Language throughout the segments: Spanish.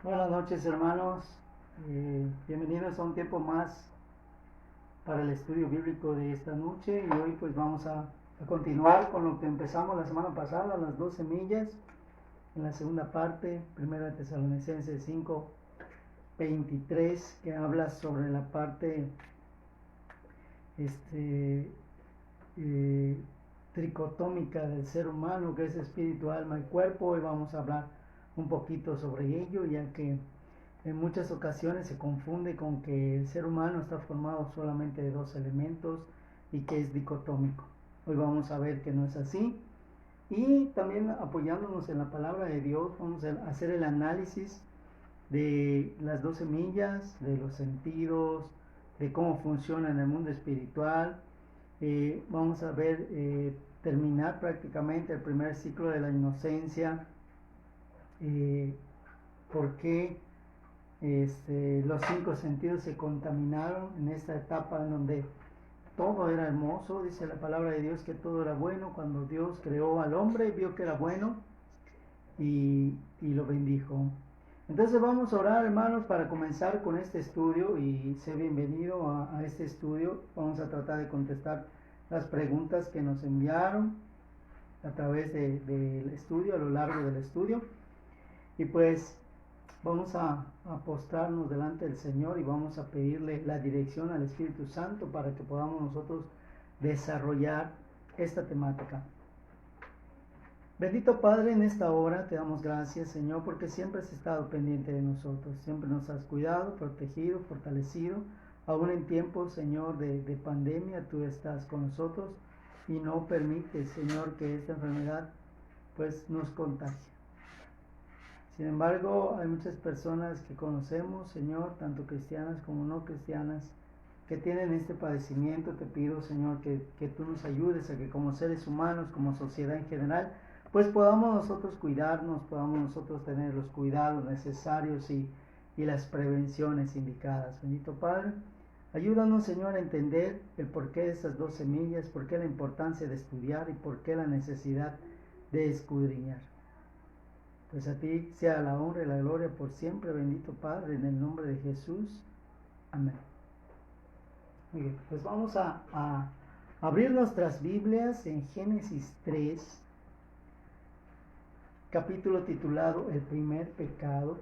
Buenas noches, hermanos. Bienvenidos a un tiempo más para el estudio bíblico de esta noche, y hoy pues vamos a continuar con lo que empezamos la semana pasada, las 2 semillas, en la segunda parte, 1 Tesalonicenses 5:23, que habla sobre la parte eh, tricotómica del ser humano, que es espíritu, alma y cuerpo. Y vamos a hablar un poquito sobre ello, ya que en muchas ocasiones se confunde con que el ser humano está formado solamente de 2 elementos y que es dicotómico. Hoy vamos a ver que no es así, y también apoyándonos en la palabra de Dios vamos a hacer el análisis de las 2 semillas, de los sentidos, de cómo funciona en el mundo espiritual. Vamos a ver terminar prácticamente el primer ciclo de la inocencia, por qué los 5 sentidos se contaminaron en esta etapa en donde todo era hermoso. Dice la palabra de Dios que todo era bueno. Cuando Dios creó al hombre, vio que era bueno y lo bendijo. Entonces vamos a orar, hermanos, para comenzar con este estudio, y sé bienvenido a este estudio. Vamos a tratar de contestar las preguntas que nos enviaron a través del estudio, a lo largo del estudio. Y pues vamos a postrarnos delante del Señor y vamos a pedirle la dirección al Espíritu Santo para que podamos nosotros desarrollar esta temática. Bendito Padre, en esta hora te damos gracias, Señor, porque siempre has estado pendiente de nosotros, siempre nos has cuidado, protegido, fortalecido. Aún en tiempos, Señor, de pandemia, tú estás con nosotros y no permites, Señor, que esta enfermedad pues nos contagie. Sin embargo, hay muchas personas que conocemos, Señor, tanto cristianas como no cristianas, que tienen este padecimiento. Te pido, Señor, que tú nos ayudes a que como seres humanos, como sociedad en general, pues podamos nosotros cuidarnos, podamos nosotros tener los cuidados necesarios y las prevenciones indicadas. Bendito Padre, ayúdanos, Señor, a entender el porqué de estas 2 semillas, por qué la importancia de estudiar y por qué la necesidad de escudriñar. Pues a ti sea la honra y la gloria por siempre, bendito Padre, en el nombre de Jesús. Amén. Muy bien, pues vamos a abrir nuestras Biblias en Génesis 3, capítulo titulado El primer pecado,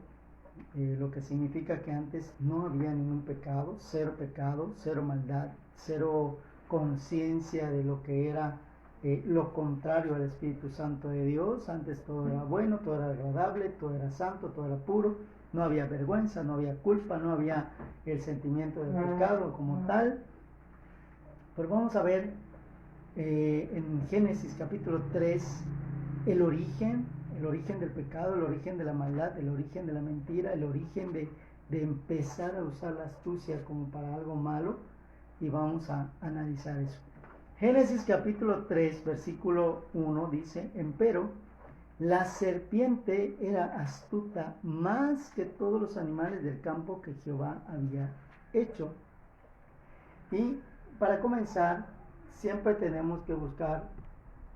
lo que significa que antes no había ningún pecado, cero maldad, cero conciencia de lo que era lo contrario al Espíritu Santo de Dios. Antes todo era bueno, todo era agradable, todo era santo, todo era puro. No había vergüenza, no había culpa, no había el sentimiento del pecado como tal. Pero vamos a ver en Génesis capítulo 3 el origen del pecado, el origen de la maldad, el origen de la mentira, el origen de empezar a usar la astucia como para algo malo. Y vamos a analizar eso. Génesis capítulo 3, versículo 1 dice: Empero la serpiente era astuta más que todos los animales del campo que Jehová había hecho. Y para comenzar, siempre tenemos que buscar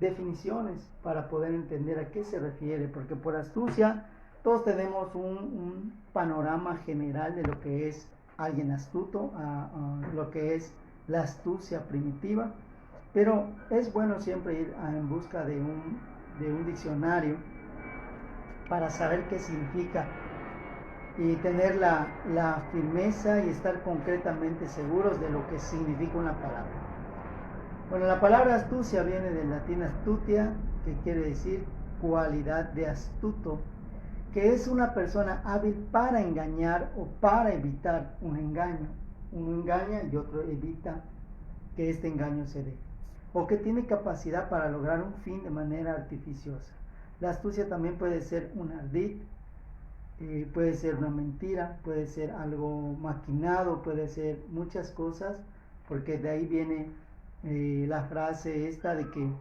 definiciones para poder entender a qué se refiere, porque por astucia todos tenemos un panorama general de lo que es alguien astuto, a lo que es la astucia primitiva. Pero es bueno siempre ir en busca de un diccionario para saber qué significa y tener la firmeza y estar concretamente seguros de lo que significa una palabra. Bueno, la palabra astucia viene del latín astutia, que quiere decir cualidad de astuto, que es una persona hábil para engañar o para evitar un engaño. Uno engaña y otro evita que este engaño se dé, o que tiene capacidad para lograr un fin de manera artificiosa. La astucia también puede ser un ardid, puede ser una mentira, puede ser algo maquinado, puede ser muchas cosas, porque de ahí viene la frase esta de que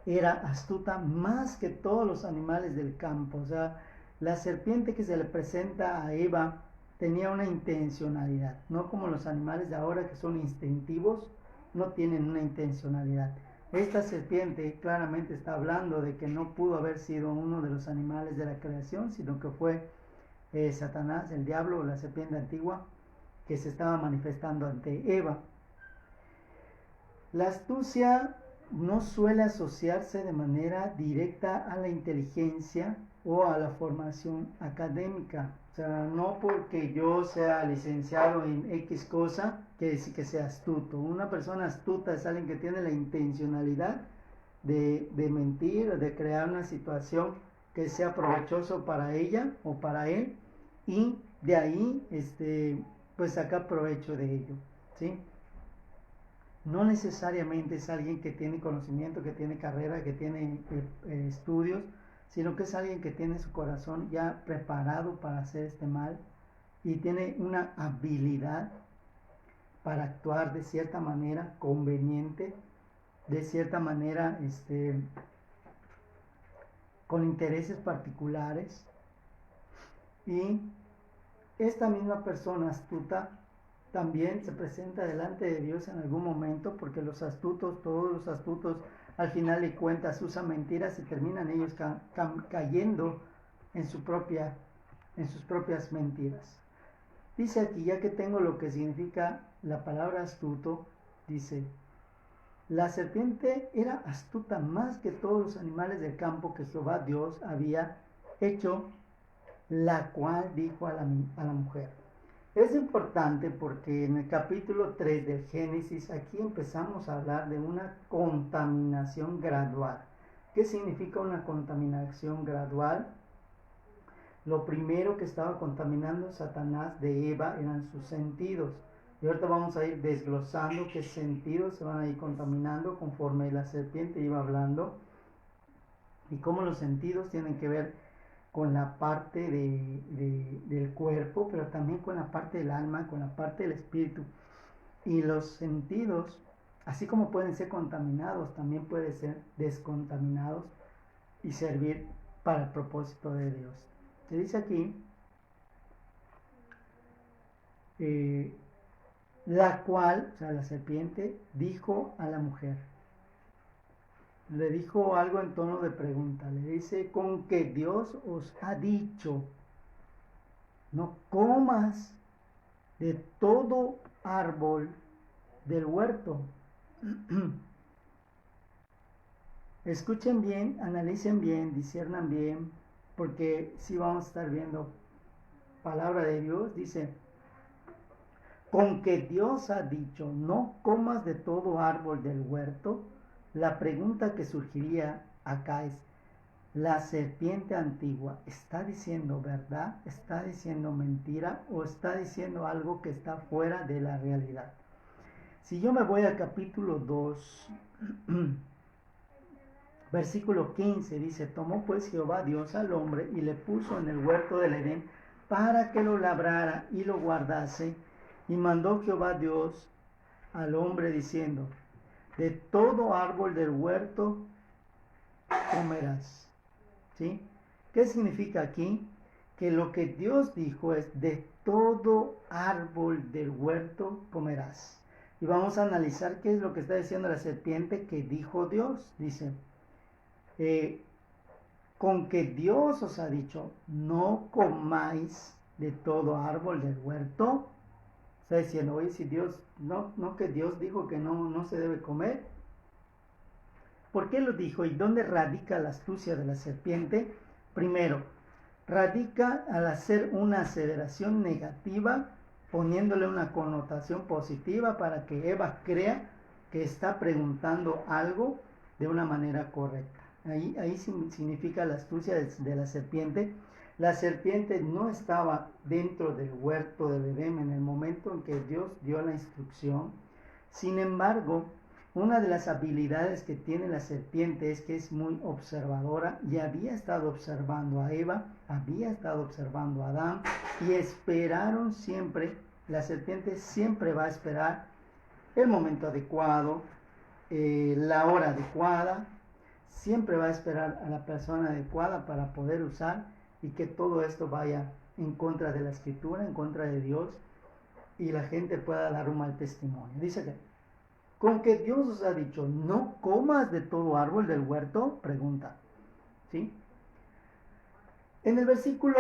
era astuta más que todos los animales del campo. O sea, la serpiente que se le presenta a Eva tenía una intencionalidad, no como los animales de ahora que son instintivos, no tienen una intencionalidad. Esta serpiente claramente está hablando de que no pudo haber sido uno de los animales de la creación, sino que fue Satanás, el diablo o la serpiente antigua, que se estaba manifestando ante Eva. La astucia no suele asociarse de manera directa a la inteligencia o a la formación académica. O sea, no porque yo sea licenciado en X cosa, quiere decir que sea astuto. Una persona astuta es alguien que tiene la intencionalidad de mentir, de crear una situación que sea provechoso para ella o para él, y de ahí pues sacar provecho de ello, ¿sí? No necesariamente es alguien que tiene conocimiento, que tiene carrera, que tiene estudios, sino que es alguien que tiene su corazón ya preparado para hacer este mal y tiene una habilidad para actuar de cierta manera conveniente, de cierta manera con intereses particulares. Y esta misma persona astuta también se presenta delante de Dios en algún momento, porque los astutos, todos los astutos, al final de cuentas usan mentiras y terminan ellos cayendo en sus propias mentiras. Dice aquí, ya que tengo lo que significa la palabra astuto, dice: la serpiente era astuta más que todos los animales del campo que Jehová Dios había hecho, la cual dijo a la mujer. Es importante porque en el capítulo 3 del Génesis, aquí empezamos a hablar de una contaminación gradual. ¿Qué significa una contaminación gradual? Lo primero que estaba contaminando Satanás de Eva eran sus sentidos. Y ahorita vamos a ir desglosando qué sentidos se van a ir contaminando conforme la serpiente iba hablando, y cómo los sentidos tienen que ver con la parte del cuerpo, pero también con la parte del alma, con la parte del espíritu. Y los sentidos, así como pueden ser contaminados, también pueden ser descontaminados y servir para el propósito de Dios. Se dice aquí, la cual, o sea, la serpiente, dijo a la mujer. Le dijo algo en tono de pregunta. Le dice: con que Dios os ha dicho, no comas de todo árbol del huerto. Escuchen bien, analicen bien, disciernan bien, porque si vamos a estar viendo palabra de Dios. Dice: con que Dios ha dicho, no comas de todo árbol del huerto. La pregunta que surgiría acá es: ¿la serpiente antigua está diciendo verdad? ¿Está diciendo mentira? ¿O está diciendo algo que está fuera de la realidad? Si yo me voy al capítulo 2, versículo 15, dice: tomó pues Jehová Dios al hombre y le puso en el huerto del Edén para que lo labrara y lo guardase. Y mandó Jehová Dios al hombre diciendo: de todo árbol del huerto comerás. ¿Sí? ¿Qué significa aquí? Que lo que Dios dijo es: de todo árbol del huerto comerás. Y vamos a analizar qué es lo que está diciendo la serpiente que dijo Dios. Dice: con que Dios os ha dicho, no comáis de todo árbol del huerto. Está diciendo: oye, si Dios, no que Dios dijo que no se debe comer. ¿Por qué lo dijo? ¿Y dónde radica la astucia de la serpiente? Primero, radica al hacer una aseveración negativa, poniéndole una connotación positiva para que Eva crea que está preguntando algo de una manera correcta. Ahí significa la astucia de la serpiente. La serpiente no estaba dentro del huerto del Edén en el momento en que Dios dio la instrucción. Sin embargo, una de las habilidades que tiene la serpiente es que es muy observadora, y había estado observando a Eva, había estado observando a Adán, y esperaron siempre. La serpiente siempre va a esperar el momento adecuado, la hora adecuada, siempre va a esperar a la persona adecuada para poder usar, y que todo esto vaya en contra de la Escritura, en contra de Dios, y la gente pueda dar un mal testimonio. Dice que con que Dios os ha dicho, no comas de todo árbol del huerto, pregunta. ¿Sí? En el versículo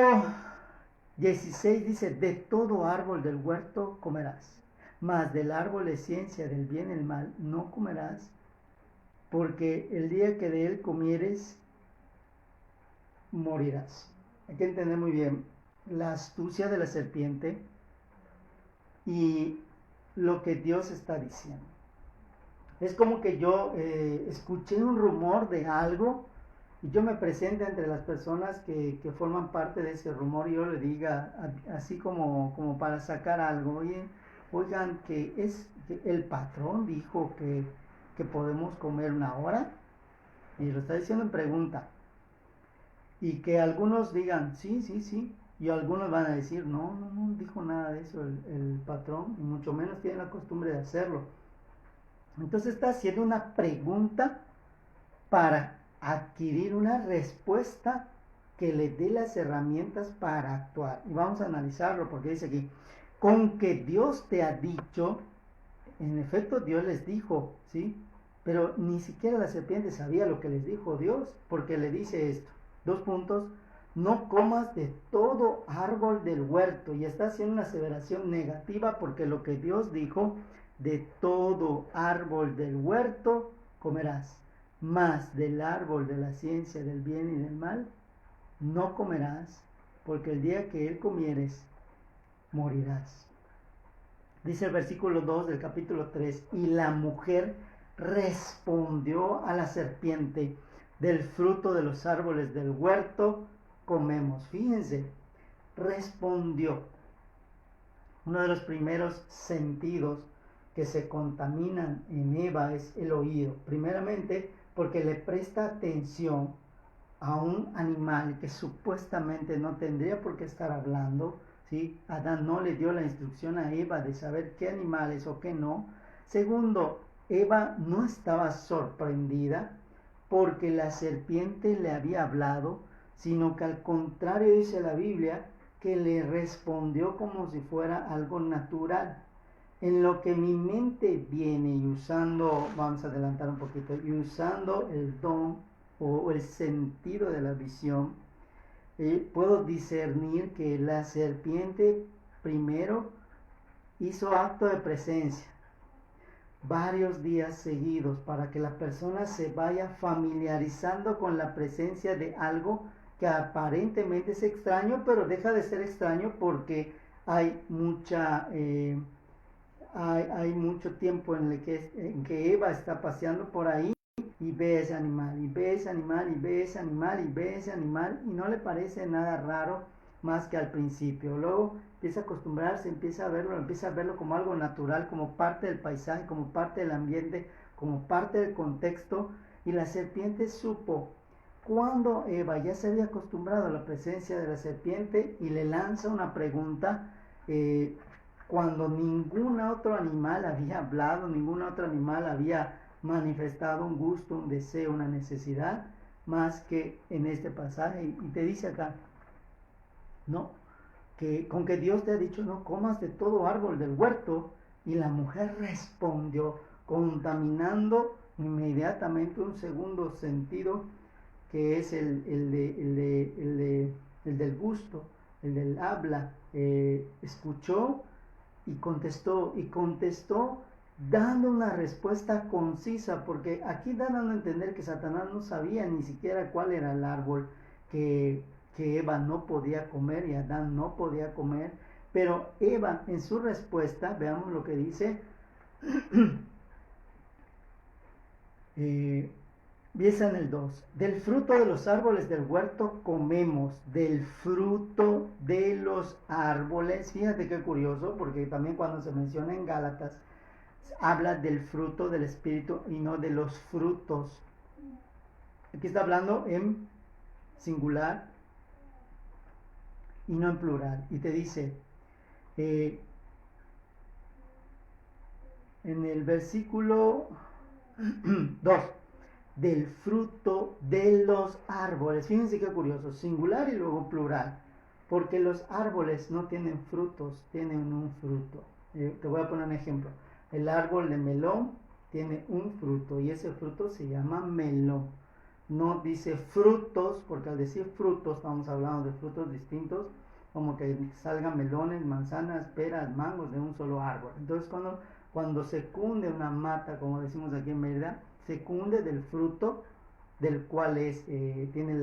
16 dice, de todo árbol del huerto comerás, mas del árbol de ciencia del bien y el mal no comerás, porque el día que de él comieres, morirás. Hay que entender muy bien la astucia de la serpiente y lo que Dios está diciendo. Es como que yo escuché un rumor de algo y yo me presente entre las personas que forman parte de ese rumor y yo le diga, así como para sacar algo, oigan, que el patrón dijo que podemos comer una hora, y lo está diciendo en pregunta, y que algunos digan, sí, sí, sí, y algunos van a decir, no, no, no dijo nada de eso el patrón, y mucho menos tiene la costumbre de hacerlo. Entonces está haciendo una pregunta para adquirir una respuesta que le dé las herramientas para actuar. Y vamos a analizarlo porque dice aquí, con que Dios te ha dicho, en efecto Dios les dijo, ¿sí? Pero ni siquiera la serpiente sabía lo que les dijo Dios, porque le dice esto, 2 puntos, no comas de todo árbol del huerto, y está haciendo una aseveración negativa porque lo que Dios dijo, de todo árbol del huerto comerás, mas del árbol de la ciencia del bien y del mal no comerás, porque el día que él comieres, morirás. Dice el versículo 2 del capítulo 3, y la mujer respondió a la serpiente, del fruto de los árboles del huerto comemos. Fíjense, respondió. Uno de los primeros sentidos que se contaminan en Eva es el oído. Primeramente, porque le presta atención a un animal que supuestamente no tendría por qué estar hablando, ¿sí? Adán no le dio la instrucción a Eva de saber qué animales o qué no. Segundo, Eva no estaba sorprendida porque la serpiente le había hablado, sino que al contrario dice la Biblia que le respondió como si fuera algo natural. En lo que mi mente viene y usando, vamos a adelantar un poquito, y usando el don o el sentido de la visión, puedo discernir que la serpiente primero hizo acto de presencia varios días seguidos para que la persona se vaya familiarizando con la presencia de algo que aparentemente es extraño, pero deja de ser extraño porque hay hay mucho tiempo en que Eva está paseando por ahí y ve ese animal, y ve ese animal, y ve ese animal, y ve ese animal, y no le parece nada raro más que al principio. Luego empieza a acostumbrarse, empieza a verlo como algo natural, como parte del paisaje, como parte del ambiente, como parte del contexto, y la serpiente supo cuando Eva ya se había acostumbrado a la presencia de la serpiente y le lanza una pregunta, cuando ningún otro animal había hablado, ningún otro animal había manifestado un gusto, un deseo, una necesidad, más que en este pasaje. Y te dice acá, no, que con que Dios te ha dicho no comas de todo árbol del huerto, y la mujer respondió, contaminando inmediatamente un segundo sentido, que es el del gusto, el del habla. Escuchó y contestó dando una respuesta concisa, porque aquí dan a entender que Satanás no sabía ni siquiera cuál era el árbol que Eva no podía comer y Adán no podía comer, pero Eva en su respuesta, veamos lo que dice, empieza en el 2, del fruto de los árboles del huerto comemos, del fruto de los árboles. Fíjate qué curioso, porque también cuando se menciona en Gálatas, habla del fruto del Espíritu y no de los frutos. Aquí está hablando en singular y no en plural. Y te dice, en el versículo 2, del fruto de los árboles. Fíjense qué curioso, singular y luego plural, porque los árboles no tienen frutos, tienen un fruto. Te voy a poner un ejemplo. El árbol de melón tiene un fruto y ese fruto se llama melón. No dice frutos, porque al decir frutos estamos hablando de frutos distintos, como que salgan melones, manzanas, peras, mangos de un solo árbol. Entonces cuando se cunde una mata, como decimos aquí en Mérida, se cunde del fruto del cual tiene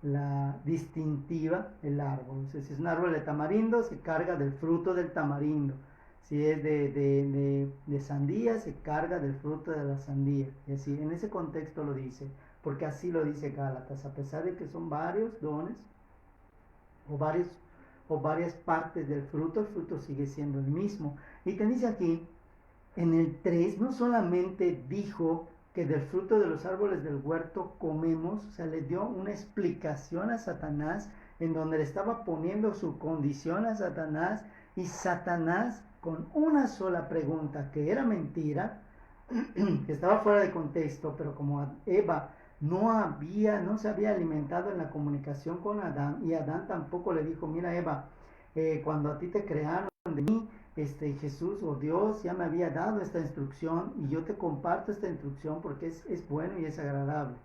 la distintiva el árbol. Entonces, si es un árbol de tamarindo, se carga del fruto del tamarindo. Si es de sandía, se carga del fruto de la sandía. Y así, en ese contexto lo dice, porque así lo dice Gálatas, a pesar de que son varios dones o varias partes del fruto, el fruto sigue siendo el mismo. Y te dice aquí, en el 3, no solamente dijo que del fruto de los árboles del huerto comemos, o sea, le dio una explicación a Satanás, en donde le estaba poniendo su condición a Satanás, y Satanás, con una sola pregunta, que era mentira, que estaba fuera de contexto, pero como Eva no se había alimentado en la comunicación con Adán, y Adán tampoco le dijo, mira Eva, cuando a ti te crearon de mí, Jesús o Dios ya me había dado esta instrucción y yo te comparto esta instrucción porque es bueno y es agradable.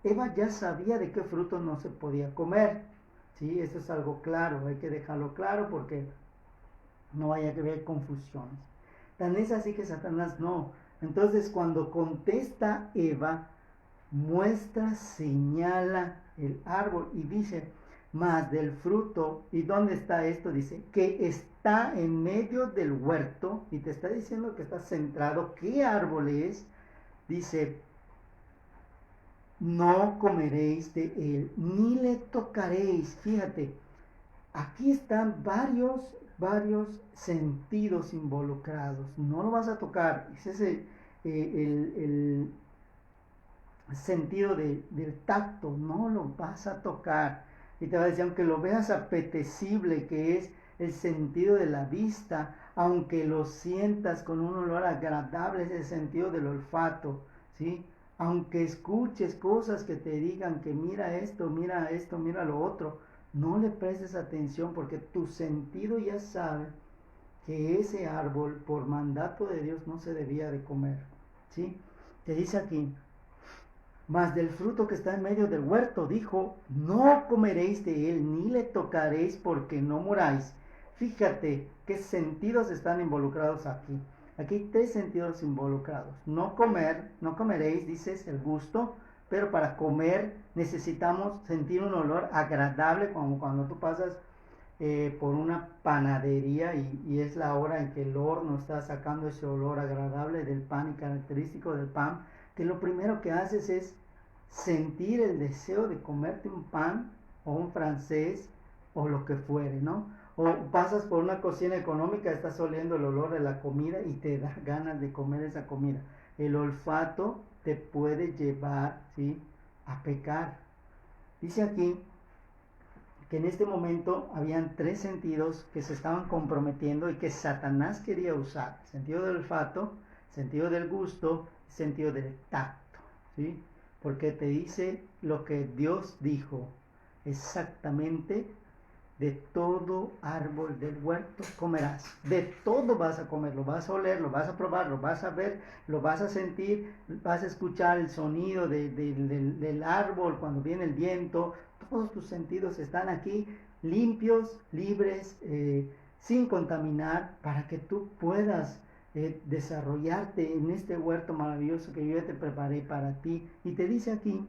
Eva ya sabía de qué fruto no se podía comer, ¿sí? Eso es algo claro, hay que dejarlo claro porque no vaya a haber confusiones. Tan es así que Satanás no. Entonces cuando contesta Eva, señala el árbol y dice, más del fruto, ¿y dónde está esto? Dice, que está en medio del huerto, y te está diciendo que está centrado, ¿qué árbol es? Dice, no comeréis de él, ni le tocaréis. Fíjate, aquí están varios sentidos involucrados. No lo vas a tocar. Ese es el sentido del tacto. No lo vas a tocar. Y te va a decir, aunque lo veas apetecible, que es el sentido de la vista, aunque lo sientas con un olor agradable, es el sentido del olfato, ¿sí? Aunque escuches cosas que te digan que mira esto, mira lo otro, no le prestes atención porque tu sentido ya sabe que ese árbol por mandato de Dios no se debía de comer, ¿sí? Te dice aquí, mas del fruto que está en medio del huerto, dijo, no comeréis de él, ni le tocaréis porque no moráis. Fíjate qué sentidos están involucrados aquí. Aquí hay 3 sentidos involucrados. No comeréis, dices, el gusto, pero para comer necesitamos sentir un olor agradable, como cuando tú pasas por una panadería y es la hora en que el horno está sacando ese olor agradable del pan y característico del pan, que lo primero que haces es sentir el deseo de comerte un pan o un francés o lo que fuere, ¿no? O pasas por una cocina económica, estás oliendo el olor de la comida y te da ganas de comer esa comida. El olfato te puede llevar, ¿sí?, a pecar. Dice aquí que en este momento habían 3 sentidos que se estaban comprometiendo y que Satanás quería usar: sentido del olfato, sentido del gusto, sentido del tacto, ¿sí? Porque te dice lo que Dios dijo exactamente: de todo árbol del huerto comerás, de todo vas a comer, lo vas a oler, lo vas a probar, lo vas a ver, lo vas a sentir, vas a escuchar el sonido del árbol cuando viene el viento. Todos tus sentidos están aquí limpios, libres, sin contaminar, para que tú puedas desarrollarte en este huerto maravilloso que yo ya te preparé para ti. Y te dice aquí,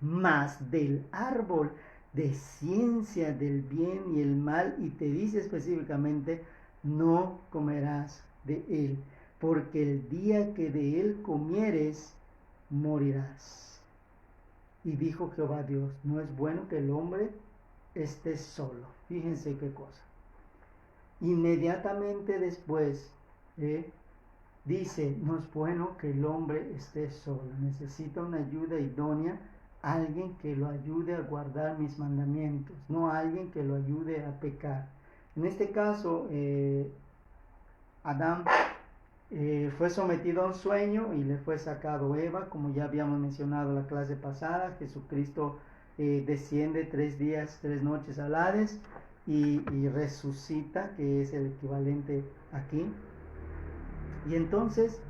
más del árbol de ciencia del bien y el mal, y te dice específicamente, no comerás de él, porque el día que de él comieres, morirás. Y dijo Jehová Dios, no es bueno que el hombre esté solo. Fíjense qué cosa. Inmediatamente después dice, no es bueno que el hombre esté solo, necesita una ayuda idónea, alguien que lo ayude a guardar mis mandamientos, no alguien que lo ayude a pecar. En este caso, Adán fue sometido a un sueño y le fue sacado Eva, como ya habíamos mencionado la clase pasada. Jesucristo desciende 3 días, 3 noches al Hades y resucita, que es el equivalente aquí. Y entonces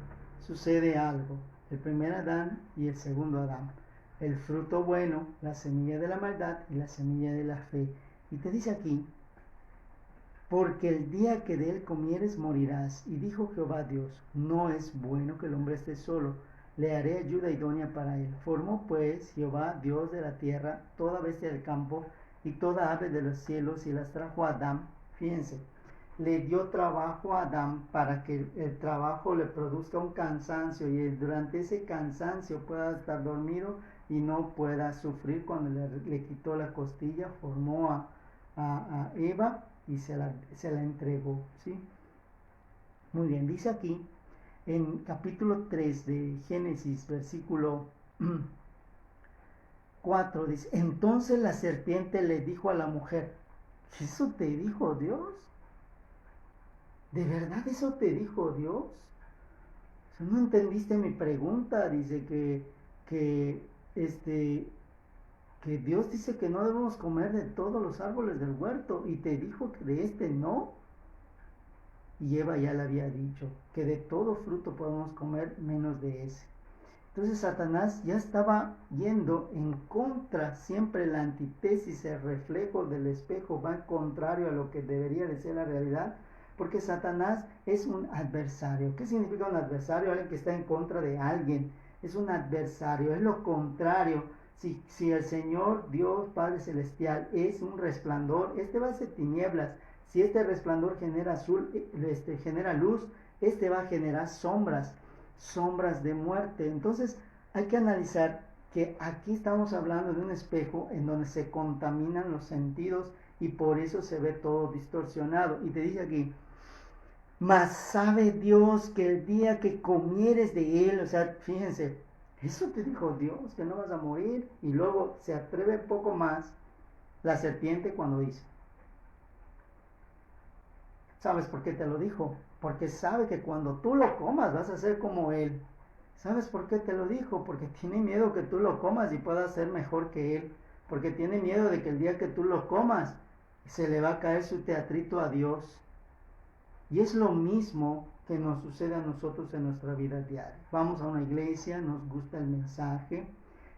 sucede algo, el primer Adán y el segundo Adán, el fruto bueno, la semilla de la maldad y la semilla de la fe. Y te dice aquí, porque el día que de él comieres morirás. Y dijo Jehová Dios, no es bueno que el hombre esté solo, le haré ayuda idónea para él. Formó pues Jehová Dios de la tierra toda bestia del campo y toda ave de los cielos y las trajo a Adán. Fíjense, le dio trabajo a Adán para que el trabajo le produzca un cansancio y durante ese cansancio pueda estar dormido y no pueda sufrir. Cuando le quitó la costilla, formó a Eva y se la entregó, ¿sí? Muy bien, dice aquí en capítulo 3 de Génesis, versículo 4, dice, entonces la serpiente le dijo a la mujer, ¿eso te dijo Dios? ¿De verdad eso te dijo Dios? ¿No entendiste mi pregunta? Dice que Dios dice que no debemos comer de todos los árboles del huerto y te dijo que de este no. Y Eva ya le había dicho que de todo fruto podemos comer menos de ese. Entonces Satanás ya estaba yendo en contra, siempre la antítesis, el reflejo del espejo va en contrario a lo que debería de ser la realidad, porque Satanás es un adversario. ¿Qué significa un adversario? Alguien que está en contra de alguien. Es un adversario, es lo contrario. Si el Señor Dios Padre Celestial es un resplandor, este va a ser tinieblas. Si este resplandor genera genera luz, este va a generar sombras de muerte. Entonces hay que analizar que aquí estamos hablando de un espejo en donde se contaminan los sentidos y por eso se ve todo distorsionado. Y te dice aquí, mas sabe Dios que el día que comieres de él, o sea, fíjense, eso te dijo Dios, que no vas a morir. Y luego se atreve poco más la serpiente cuando dice, ¿sabes por qué te lo dijo? Porque sabe que cuando tú lo comas vas a ser como él. ¿Sabes por qué te lo dijo? Porque tiene miedo que tú lo comas y puedas ser mejor que él. Porque tiene miedo de que el día que tú lo comas se le va a caer su teatrito a Dios. Y es lo mismo que nos sucede a nosotros en nuestra vida diaria. Vamos a una iglesia, nos gusta el mensaje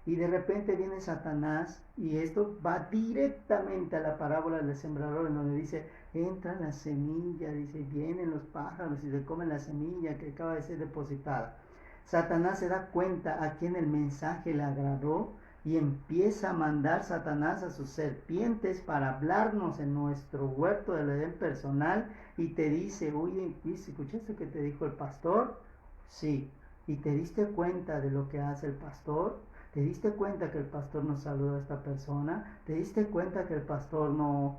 y de repente viene Satanás, y esto va directamente a la parábola del sembrador, en donde dice, entra la semilla, dice, vienen los pájaros y se comen la semilla que acaba de ser depositada. Satanás se da cuenta a quien el mensaje le agradó y empieza a mandar Satanás a sus serpientes para hablarnos en nuestro huerto del Edén personal, y te dice, oye, ¿escuchaste que te dijo el pastor? Sí. ¿Y te diste cuenta de lo que hace el pastor? ¿Te diste cuenta que el pastor no saludó a esta persona? ¿Te diste cuenta que el pastor no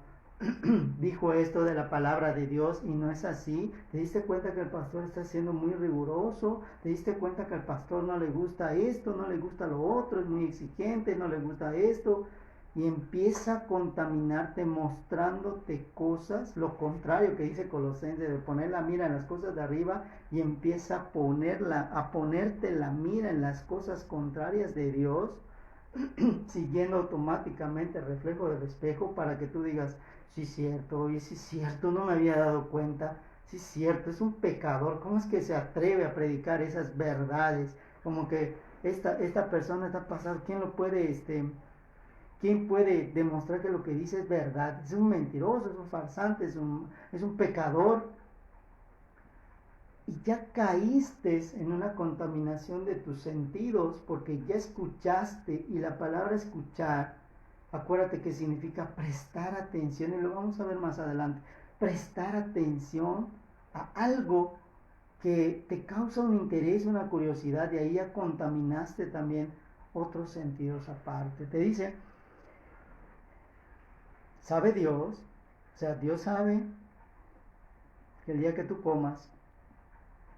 dijo esto de la palabra de Dios y no es así? ¿Te diste cuenta que el pastor está siendo muy riguroso? ¿Te diste cuenta que al pastor no le gusta esto, no le gusta lo otro, es muy exigente, no le gusta esto? Y empieza a contaminarte mostrándote cosas, lo contrario que dice Colosenses, de poner la mira en las cosas de arriba, y empieza a ponerte la mira en las cosas contrarias de Dios, siguiendo automáticamente el reflejo del espejo para que tú digas, sí cierto, oye, sí cierto, no me había dado cuenta, sí cierto, es un pecador, ¿cómo es que se atreve a predicar esas verdades? Como que esta persona está pasando, ¿quién puede demostrar que lo que dice es verdad? Es un mentiroso, es un farsante, es un pecador. Y ya caíste en una contaminación de tus sentidos porque ya escuchaste, y la palabra escuchar, acuérdate que significa prestar atención, y lo vamos a ver más adelante, prestar atención a algo que te causa un interés, una curiosidad, y ahí ya contaminaste también otros sentidos aparte. Te dice, sabe Dios, o sea, Dios sabe que el día que tú comas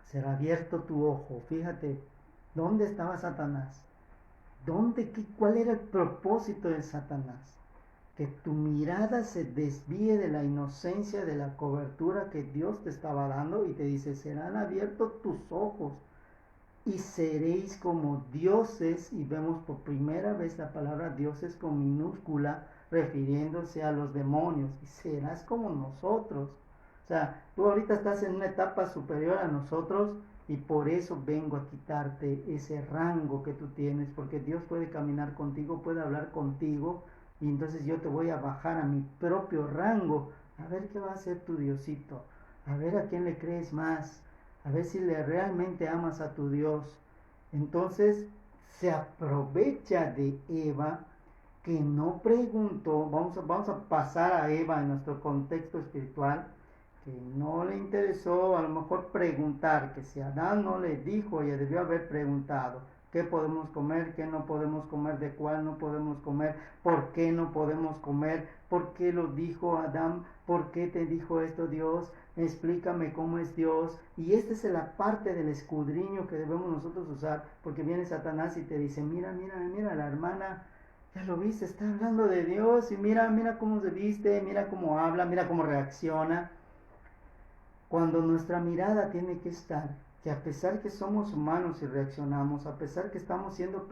será abierto tu ojo. Fíjate, ¿dónde estaba Satanás? ¿Cuál era el propósito de Satanás? Que tu mirada se desvíe de la inocencia, de la cobertura que Dios te estaba dando, y te dice, serán abiertos tus ojos y seréis como dioses. Y vemos por primera vez la palabra dioses con minúscula, refiriéndose a los demonios, y serás como nosotros. O sea, tú ahorita estás en una etapa superior a nosotros, y por eso vengo a quitarte ese rango que tú tienes, porque Dios puede caminar contigo, puede hablar contigo, y entonces yo te voy a bajar a mi propio rango, a ver qué va a hacer tu Diosito, a ver a quién le crees más, a ver si le realmente amas a tu Dios. Entonces se aprovecha de Eva, que no preguntó. Vamos a pasar a Eva en nuestro contexto espiritual, que no le interesó a lo mejor preguntar, que si Adán no le dijo, ella debió haber preguntado qué podemos comer, qué no podemos comer, de cuál no podemos comer, por qué no podemos comer, por qué lo dijo Adán, por qué te dijo esto Dios, explícame cómo es Dios. Y esta es la parte del escudriño que debemos nosotros usar, porque viene Satanás y te dice, mira, la hermana, ya lo viste, está hablando de Dios, y mira cómo se viste, mira cómo habla, mira cómo reacciona. Cuando nuestra mirada tiene que estar, que a pesar que somos humanos y reaccionamos, a pesar que estamos siendo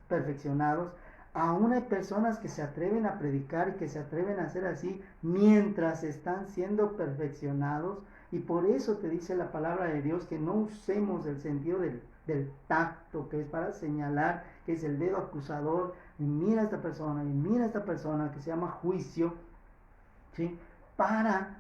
perfeccionados, aún hay personas que se atreven a predicar y que se atreven a hacer así mientras están siendo perfeccionados. Y por eso te dice la palabra de Dios que no usemos el sentido del tacto, que es para señalar, que es el dedo acusador, y mira a esta persona, que se llama juicio, ¿sí? Para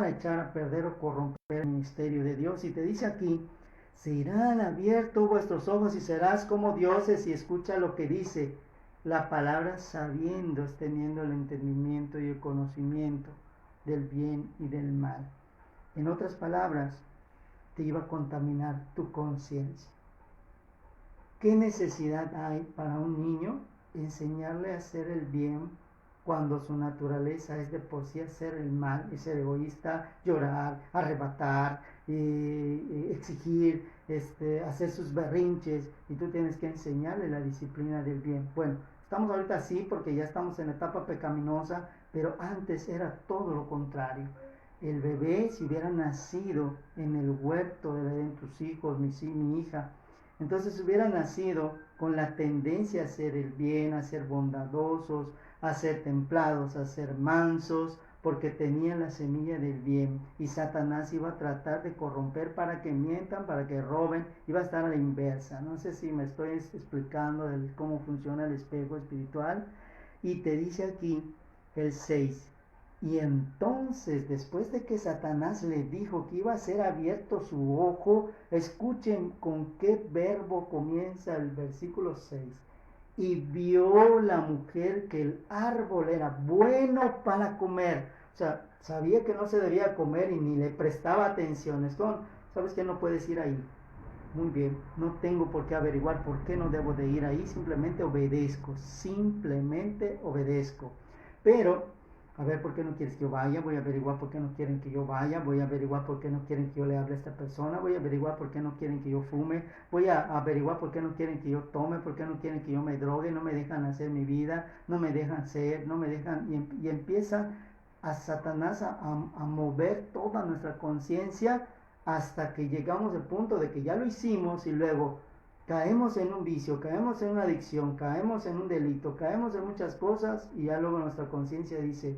echar a perder o corromper el ministerio de Dios. Y te dice aquí, serán abiertos vuestros ojos y serás como dioses, y escucha lo que dice. La palabra sabiendo es teniendo el entendimiento y el conocimiento del bien y del mal. En otras palabras, te iba a contaminar tu conciencia. ¿Qué necesidad hay para un niño enseñarle a hacer el bien cuando su naturaleza es de por sí hacer el mal, es ser egoísta, llorar, arrebatar, exigir, hacer sus berrinches, y tú tienes que enseñarle la disciplina del bien? Bueno, estamos ahorita así porque ya estamos en la etapa pecaminosa, pero antes era todo lo contrario. El bebé, si hubiera nacido en el huerto de Edén, tus hijos, mi hija, entonces hubiera nacido con la tendencia a hacer el bien, a ser bondadosos, a ser templados, a ser mansos, porque tenían la semilla del bien, y Satanás iba a tratar de corromper para que mientan, para que roben, iba a estar a la inversa. No sé si me estoy explicando de cómo funciona el espejo espiritual. Y te dice aquí el 6, y entonces, después de que Satanás le dijo que iba a ser abierto su ojo, escuchen con qué verbo comienza el versículo 6. Y vio la mujer que el árbol era bueno para comer. O sea, sabía que no se debía comer y ni le prestaba atención. ¿Sabes que no puedes ir ahí? Muy bien, no tengo por qué averiguar por qué no debo de ir ahí, simplemente obedezco. Pero a ver por qué no quieres que yo vaya, voy a averiguar por qué no quieren que yo vaya, voy a averiguar por qué no quieren que yo le hable a esta persona, voy a averiguar por qué no quieren que yo fume, voy a averiguar por qué no quieren que yo tome, por qué no quieren que yo me drogue, no me dejan hacer mi vida, no me dejan ser, no me dejan, y empieza a Satanás a mover toda nuestra conciencia hasta que llegamos al punto de que ya lo hicimos y luego caemos en un vicio, caemos en una adicción, caemos en un delito, caemos en muchas cosas, y ya luego nuestra conciencia dice,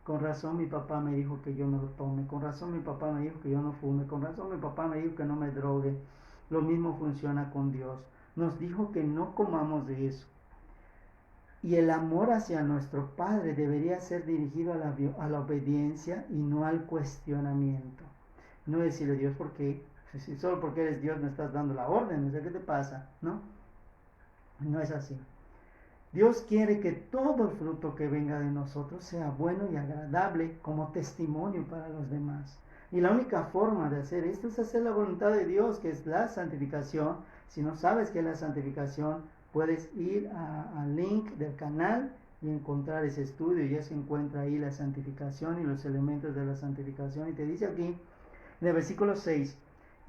con razón mi papá me dijo que yo no lo tome, con razón mi papá me dijo que yo no fume, con razón mi papá me dijo que no me drogue. Lo mismo funciona con Dios. Nos dijo que no comamos de eso. Y el amor hacia nuestro Padre debería ser dirigido a la obediencia y no al cuestionamiento. No decirle, Dios, ¿por qué? Si solo porque eres Dios me estás dando la orden, no sé qué te pasa, ¿no? No es así. Dios quiere que todo el fruto que venga de nosotros sea bueno y agradable como testimonio para los demás. Y la única forma de hacer esto es hacer la voluntad de Dios, que es la santificación. Si no sabes qué es la santificación, puedes ir al link del canal y encontrar ese estudio. Ya se encuentra ahí la santificación y los elementos de la santificación. Y te dice aquí, en el versículo 6,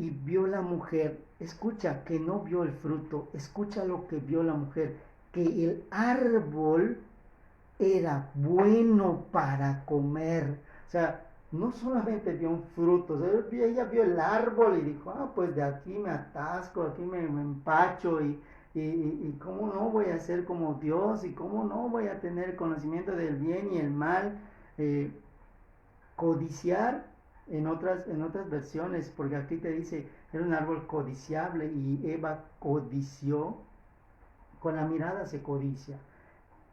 y vio la mujer, escucha que no vio el fruto, escucha lo que vio la mujer, que el árbol era bueno para comer. O sea, no solamente vio un fruto, ella vio el árbol y dijo, pues de aquí me atasco, aquí me empacho, y cómo no voy a ser como Dios, y cómo no voy a tener conocimiento del bien y el mal. Codiciar en otras versiones, porque aquí te dice, era un árbol codiciable y Eva codició, con la mirada se codicia,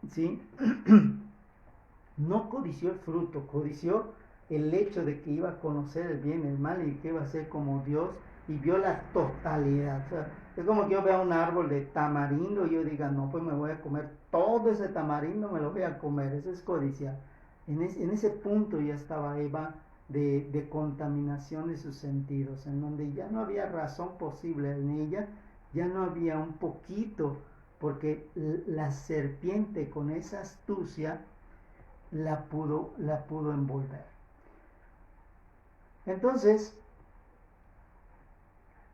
¿sí? No codició el fruto, codició el hecho de que iba a conocer el bien y el mal y que iba a ser como Dios y vio la totalidad. O sea, es como que yo vea un árbol de tamarindo y yo diga, no, pues me voy a comer todo ese tamarindo, me lo voy a comer. Eso es codiciar. En ese punto ya estaba Eva de contaminación de sus sentidos, en donde ya no había razón posible en ella, ya no había un poquito, porque la serpiente con esa astucia la pudo envolver. Entonces,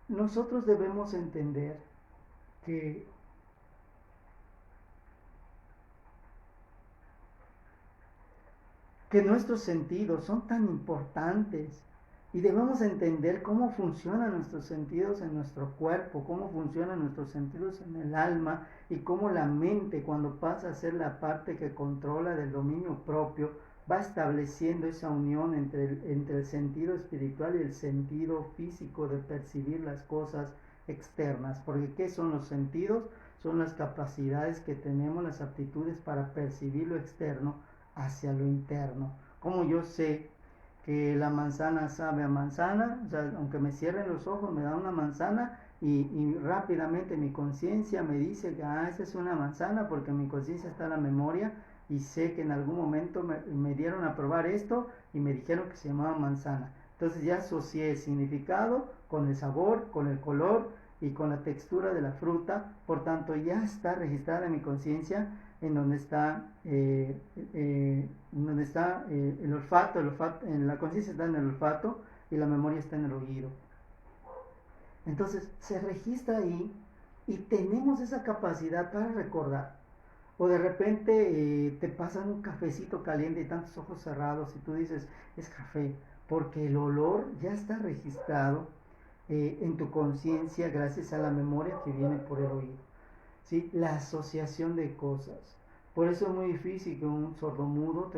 nosotros debemos entender que nuestros sentidos son tan importantes y debemos entender cómo funcionan nuestros sentidos en nuestro cuerpo, cómo funcionan nuestros sentidos en el alma y cómo la mente, cuando pasa a ser la parte que controla del dominio propio, va estableciendo esa unión entre el sentido espiritual y el sentido físico de percibir las cosas externas. Porque ¿qué son los sentidos? Son las capacidades que tenemos, las aptitudes para percibir lo externo hacia lo interno. Como yo sé que la manzana sabe a manzana, o sea, aunque me cierren los ojos, me da una manzana y rápidamente mi conciencia me dice que esa es una manzana, porque en mi conciencia está la memoria y sé que en algún momento me dieron a probar esto y me dijeron que se llamaba manzana. Entonces ya asocié el significado con el sabor, con el color y con la textura de la fruta, por tanto ya está registrada en mi conciencia en donde está, el olfato, en la conciencia está en el olfato y la memoria está en el oído. Entonces se registra ahí y tenemos esa capacidad para recordar. O de repente te pasan un cafecito caliente y tantos ojos cerrados y tú dices, es café, porque el olor ya está registrado en tu conciencia gracias a la memoria que viene por el oído. ¿Sí? La asociación de cosas. Por eso es muy difícil que un sordomudo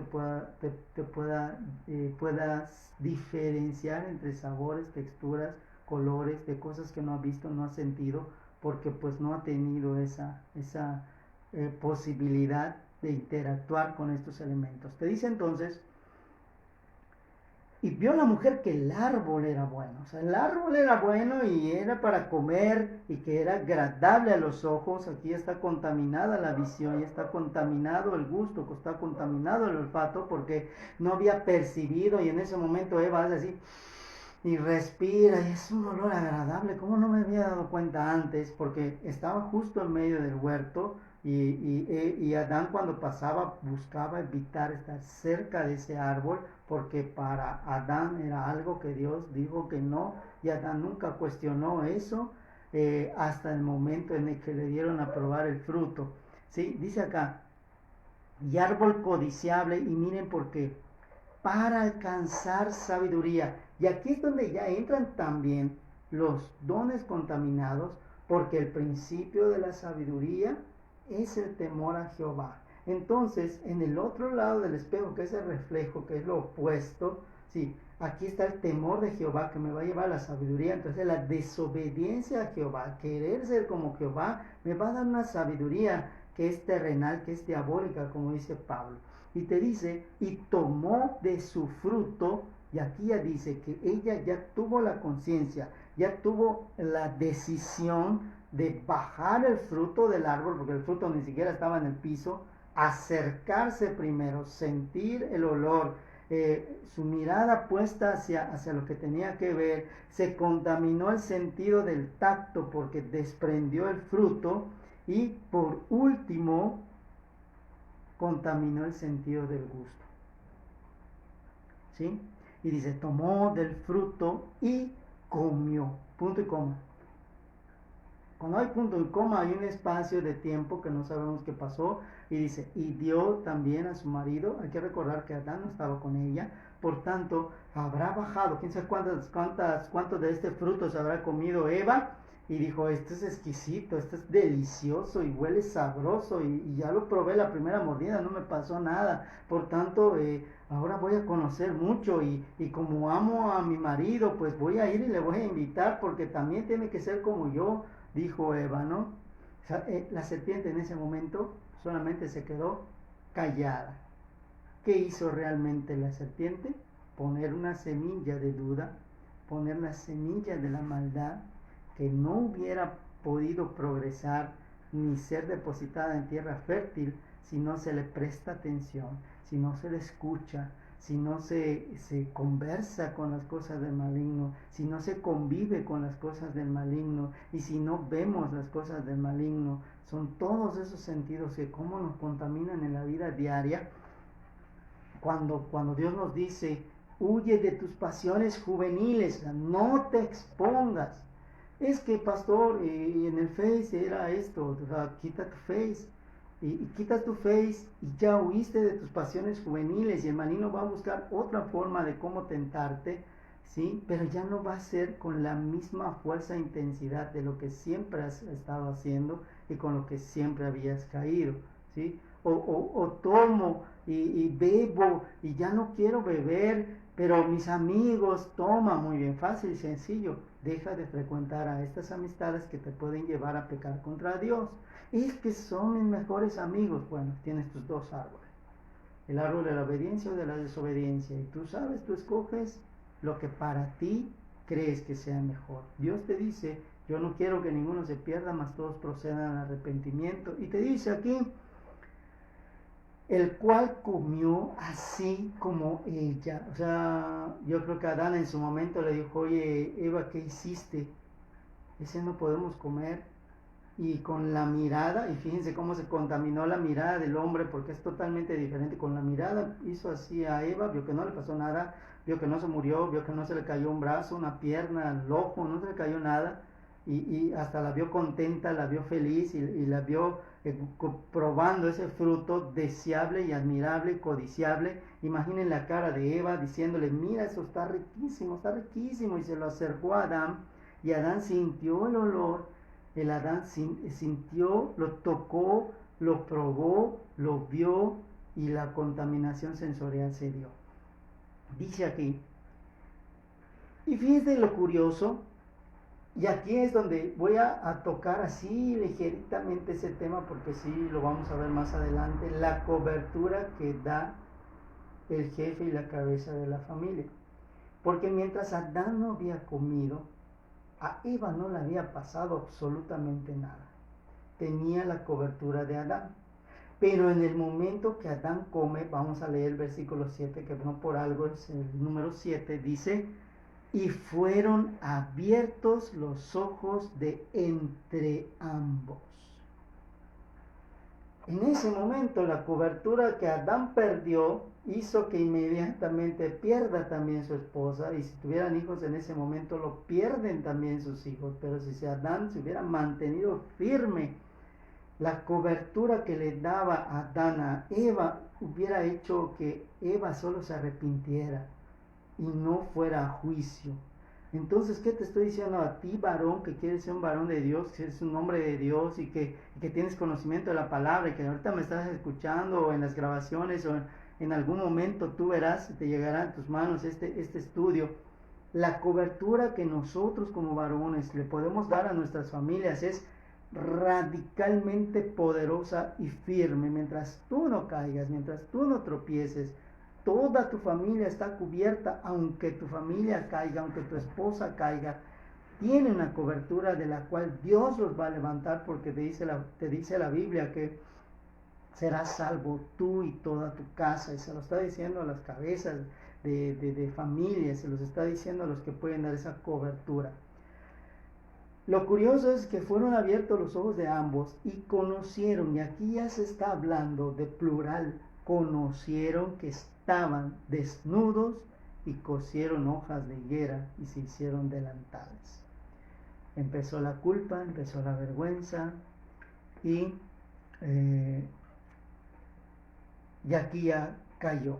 puedas diferenciar entre sabores, texturas, colores, de cosas que no ha visto, no ha sentido, porque pues no ha tenido esa posibilidad de interactuar con estos elementos. Te dice entonces, y vio la mujer que el árbol era bueno. O sea, el árbol era bueno y era para comer y que era agradable a los ojos. Aquí está contaminada la visión, y está contaminado el gusto, está contaminado el olfato, porque no había percibido, y en ese momento Eva hace así y respira y es un olor agradable. ¿Cómo no me había dado cuenta antes? Porque estaba justo en medio del huerto y Adán, cuando pasaba, buscaba evitar estar cerca de ese árbol, porque para Adán era algo que Dios dijo que no, y Adán nunca cuestionó eso hasta el momento en el que le dieron a probar el fruto. ¿Sí? Dice acá, y árbol codiciable, y miren por qué, para alcanzar sabiduría. Y aquí es donde ya entran también los dones contaminados, porque el principio de la sabiduría es el temor a Jehová. Entonces, en el otro lado del espejo, que es el reflejo, que es lo opuesto, sí, aquí está el temor de Jehová, que me va a llevar a la sabiduría. Entonces, la desobediencia a Jehová, querer ser como Jehová, me va a dar una sabiduría que es terrenal, que es diabólica, como dice Pablo. Y te dice, y tomó de su fruto, y aquí ya dice que ella ya tuvo la conciencia, ya tuvo la decisión de bajar el fruto del árbol, porque el fruto ni siquiera estaba en el piso, acercarse primero, sentir el olor, su mirada puesta hacia lo que tenía que ver, se contaminó el sentido del tacto porque desprendió el fruto, y por último contaminó el sentido del gusto. ¿Sí? Y dice, tomó del fruto y comió. Punto y coma. Cuando hay punto y coma hay un espacio de tiempo que no sabemos qué pasó, y dice, y dio también a su marido. Hay que recordar que Adán no estaba con ella, por tanto habrá bajado, quién sabe cuántos de este fruto se habrá comido Eva, y dijo, esto es exquisito, esto es delicioso y huele sabroso y ya lo probé la primera mordida, no me pasó nada, por tanto ahora voy a conocer mucho y como amo a mi marido, pues voy a ir y le voy a invitar porque también tiene que ser como yo, dijo Eva, ¿no? O sea, la serpiente en ese momento solamente se quedó callada. ¿Qué hizo realmente la serpiente? Poner una semilla de duda, poner la semilla de la maldad que no hubiera podido progresar ni ser depositada en tierra fértil si no se le presta atención, si no se le escucha, si no se conversa con las cosas del maligno, si no se convive con las cosas del maligno y si no vemos las cosas del maligno. Son todos esos sentidos que cómo nos contaminan en la vida diaria. Cuando Dios nos dice, huye de tus pasiones juveniles, no te expongas. Es que, pastor, en el Face era esto, o sea, quita tu Face. Y quitas tu Face y ya huiste de tus pasiones juveniles y el maligno va a buscar otra forma de cómo tentarte, ¿sí? Pero ya no va a ser con la misma fuerza e intensidad de lo que siempre has estado haciendo y con lo que siempre habías caído, ¿sí? O tomo y bebo y ya no quiero beber, pero mis amigos toman, muy bien, fácil y sencillo. Deja de frecuentar a estas amistades que te pueden llevar a pecar contra Dios. Es que son mis mejores amigos. Bueno, tienes tus dos árboles. El árbol de la obediencia o de la desobediencia. Y tú sabes, tú escoges lo que para ti crees que sea mejor. Dios te dice, yo no quiero que ninguno se pierda, mas todos procedan al arrepentimiento. Y te dice aquí, el cual comió así como ella. O sea, yo creo que Adán en su momento le dijo, oye, Eva, ¿qué hiciste? Ese no podemos comer. Y con la mirada, y fíjense cómo se contaminó la mirada del hombre, porque es totalmente diferente. Con la mirada hizo así a Eva, vio que no le pasó nada, vio que no se murió, vio que no se le cayó un brazo, una pierna, el ojo, no se le cayó nada. Y hasta la vio contenta, la vio feliz y la vio probando ese fruto deseable y admirable y codiciable. Imaginen la cara de Eva diciéndole, mira, eso está riquísimo, y se lo acercó a Adán, y Adán sintió el olor, el Adán sintió, lo tocó, lo probó, lo vio, y la contaminación sensorial se dio. Dice aquí, y fíjense lo curioso, y aquí es donde voy a tocar así ligeramente ese tema, porque sí lo vamos a ver más adelante, la cobertura que da el jefe y la cabeza de la familia. Porque mientras Adán no había comido, a Eva no le había pasado absolutamente nada. Tenía la cobertura de Adán. Pero en el momento que Adán come, vamos a leer el versículo 7, que no por algo es el número 7, dice, y fueron abiertos los ojos de entre ambos. En ese momento la cobertura que Adán perdió hizo que inmediatamente pierda también su esposa, y si tuvieran hijos en ese momento lo pierden también sus hijos. Pero si Adán se hubiera mantenido firme, la cobertura que le daba Adán a Eva hubiera hecho que Eva solo se arrepintiera y no fuera a juicio. Entonces, ¿qué te estoy diciendo a ti, varón, que quieres ser un varón de Dios, que eres un hombre de Dios y que tienes conocimiento de la palabra y que ahorita me estás escuchando o en las grabaciones o en algún momento tú verás, te llegará a tus manos este estudio? La cobertura que nosotros como varones le podemos dar a nuestras familias es radicalmente poderosa y firme. Mientras tú no caigas, mientras tú no tropieces, toda tu familia está cubierta. Aunque tu familia caiga, aunque tu esposa caiga, tiene una cobertura de la cual Dios los va a levantar, porque te dice la Biblia que serás salvo tú y toda tu casa. Y se lo está diciendo a las cabezas de familia, se los está diciendo a los que pueden dar esa cobertura. Lo curioso es que fueron abiertos los ojos de ambos y conocieron, y aquí ya se está hablando de plural, conocieron que estaban desnudos y cosieron hojas de higuera y se hicieron delantales. Empezó la culpa, empezó la vergüenza y aquí ya cayó.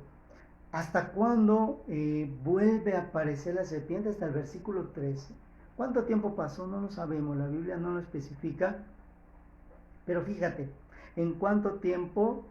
¿Hasta cuándo vuelve a aparecer la serpiente? Hasta el versículo 13. ¿Cuánto tiempo pasó? No lo sabemos, la Biblia no lo especifica, pero fíjate, en cuánto tiempo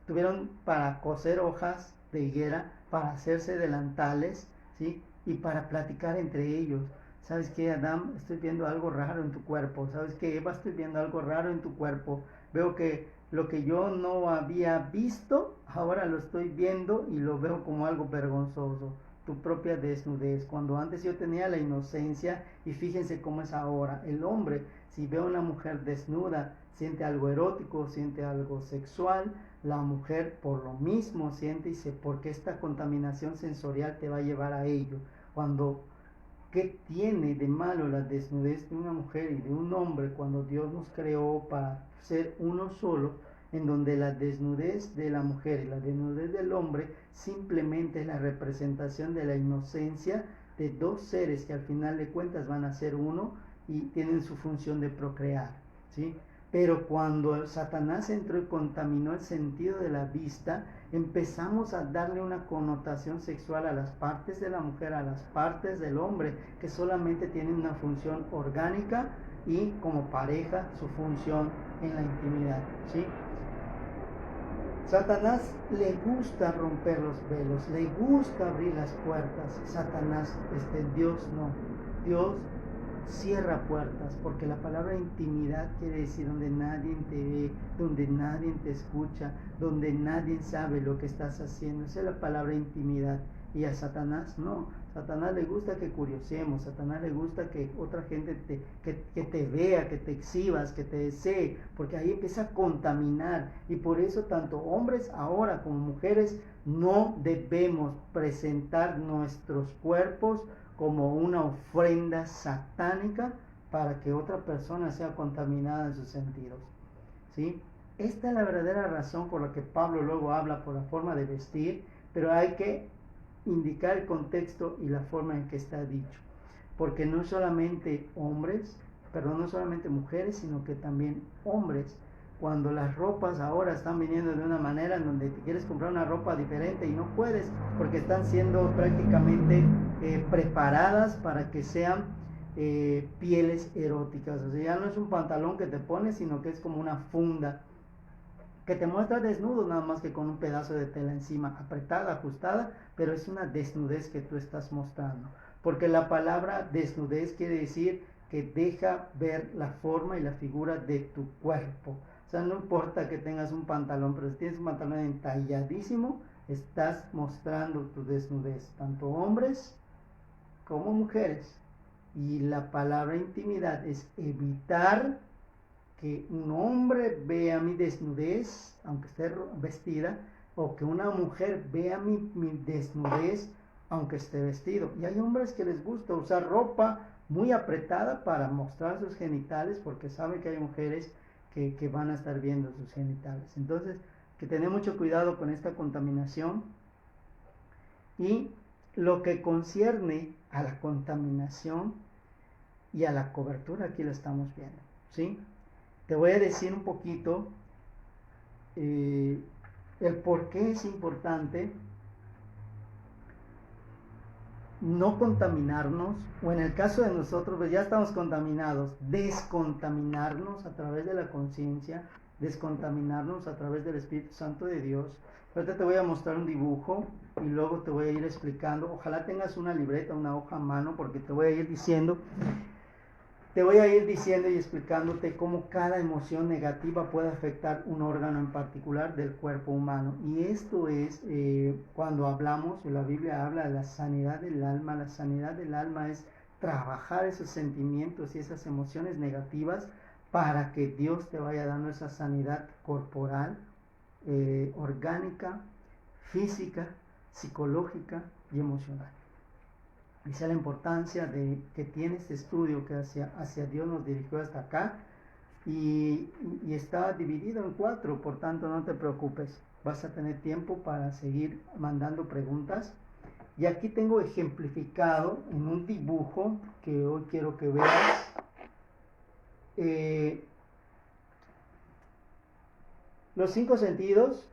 tuvieron para coser hojas de higuera, para hacerse delantales, ¿sí? Y para platicar entre ellos. ¿Sabes qué, Adán? Estoy viendo algo raro en tu cuerpo. ¿Sabes qué, Eva? Estoy viendo algo raro en tu cuerpo. Veo que lo que yo no había visto, ahora lo estoy viendo y lo veo como algo vergonzoso. Tu propia desnudez, cuando antes yo tenía la inocencia, y fíjense cómo es ahora. El hombre, si ve a una mujer desnuda, siente algo erótico, siente algo sexual. La mujer por lo mismo siente y dice, porque esta contaminación sensorial te va a llevar a ello. Cuando, ¿qué tiene de malo la desnudez de una mujer y de un hombre cuando Dios nos creó para ser uno solo? En donde la desnudez de la mujer y la desnudez del hombre simplemente es la representación de la inocencia de dos seres que al final de cuentas van a ser uno y tienen su función de procrear, ¿sí? Pero cuando Satanás entró y contaminó el sentido de la vista, empezamos a darle una connotación sexual a las partes de la mujer, a las partes del hombre, que solamente tienen una función orgánica y como pareja su función en la intimidad, ¿sí? Satanás le gusta romper los velos, le gusta abrir las puertas. Satanás, Dios no. Dios cierra puertas, porque la palabra intimidad quiere decir donde nadie te ve, donde nadie te escucha, donde nadie sabe lo que estás haciendo. Esa es la palabra intimidad. Y a Satanás no. Satanás le gusta que curiosemos, Satanás le gusta que otra gente que te vea, que te exhibas, que te desee, porque ahí empieza a contaminar. Y por eso tanto hombres ahora como mujeres no debemos presentar nuestros cuerpos como una ofrenda satánica para que otra persona sea contaminada en sus sentidos, ¿sí? Esta es la verdadera razón por la que Pablo luego habla por la forma de vestir, pero hay que indicar el contexto y la forma en que está dicho, porque no solamente no solamente mujeres, sino que también hombres. Cuando las ropas ahora están viniendo de una manera en donde te quieres comprar una ropa diferente y no puedes porque están siendo prácticamente preparadas para que sean pieles eróticas. O sea, ya no es un pantalón que te pones, sino que es como una funda que te muestra desnudo, nada más que con un pedazo de tela encima, apretada, ajustada, pero es una desnudez que tú estás mostrando. Porque la palabra desnudez quiere decir que deja ver la forma y la figura de tu cuerpo. O sea, no importa que tengas un pantalón, pero si tienes un pantalón entalladísimo, estás mostrando tu desnudez, tanto hombres como mujeres. Y la palabra intimidad es evitar que un hombre vea mi desnudez, aunque esté vestida, o que una mujer vea mi desnudez, aunque esté vestido. Y hay hombres que les gusta usar ropa muy apretada para mostrar sus genitales, porque saben que hay mujeres que van a estar viendo sus genitales. Entonces, que tener mucho cuidado con esta contaminación. Y lo que concierne a la contaminación y a la cobertura, aquí lo estamos viendo, ¿sí? Te voy a decir un poquito el por qué es importante no contaminarnos, o en el caso de nosotros, pues ya estamos contaminados, descontaminarnos a través de la conciencia, descontaminarnos a través del Espíritu Santo de Dios. Ahorita te voy a mostrar un dibujo y luego te voy a ir explicando. Ojalá tengas una libreta, una hoja a mano, porque te voy a ir diciendo y explicándote cómo cada emoción negativa puede afectar un órgano en particular del cuerpo humano. Y esto es cuando hablamos, la Biblia habla de la sanidad del alma. La sanidad del alma es trabajar esos sentimientos y esas emociones negativas para que Dios te vaya dando esa sanidad corporal, orgánica, física, psicológica y emocional. Esa es la importancia de que tiene este estudio que hacia Dios nos dirigió hasta acá y está dividido en 4, por tanto no te preocupes, vas a tener tiempo para seguir mandando preguntas. Y aquí tengo ejemplificado en un dibujo que hoy quiero que veas los 5 sentidos.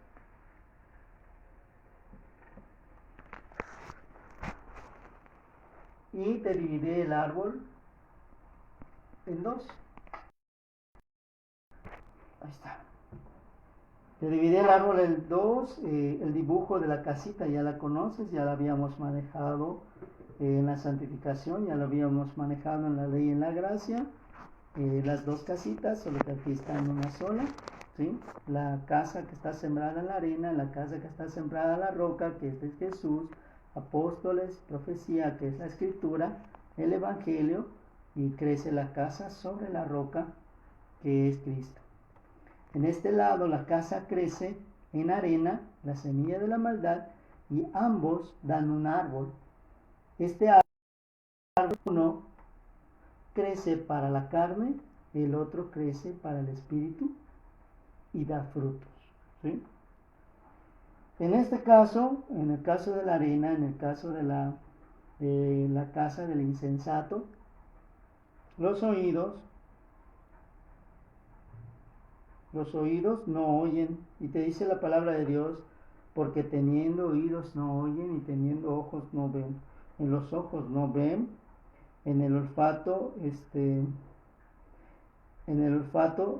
y te dividí el árbol en dos. Ahí está. Te dividí el árbol en dos. El dibujo de la casita ya la conoces, ya la habíamos manejado en la santificación, ya lo habíamos manejado en la ley y en la gracia. Las dos casitas, solo que aquí están una sola. ¿Sí? La casa que está sembrada en la arena, la casa que está sembrada en la roca, que es de Jesús, apóstoles, profecía, que es la escritura, el evangelio, y crece la casa sobre la roca, que es Cristo. En este lado la casa crece en arena, la semilla de la maldad, y ambos dan un árbol. Este árbol uno crece para la carne, el otro crece para el espíritu y da frutos. ¿Sí? En este caso, en el caso de la arena, en el caso de la casa del insensato, los oídos no oyen, y te dice la palabra de Dios, porque teniendo oídos no oyen y teniendo ojos no ven. En los ojos no ven, en el olfato,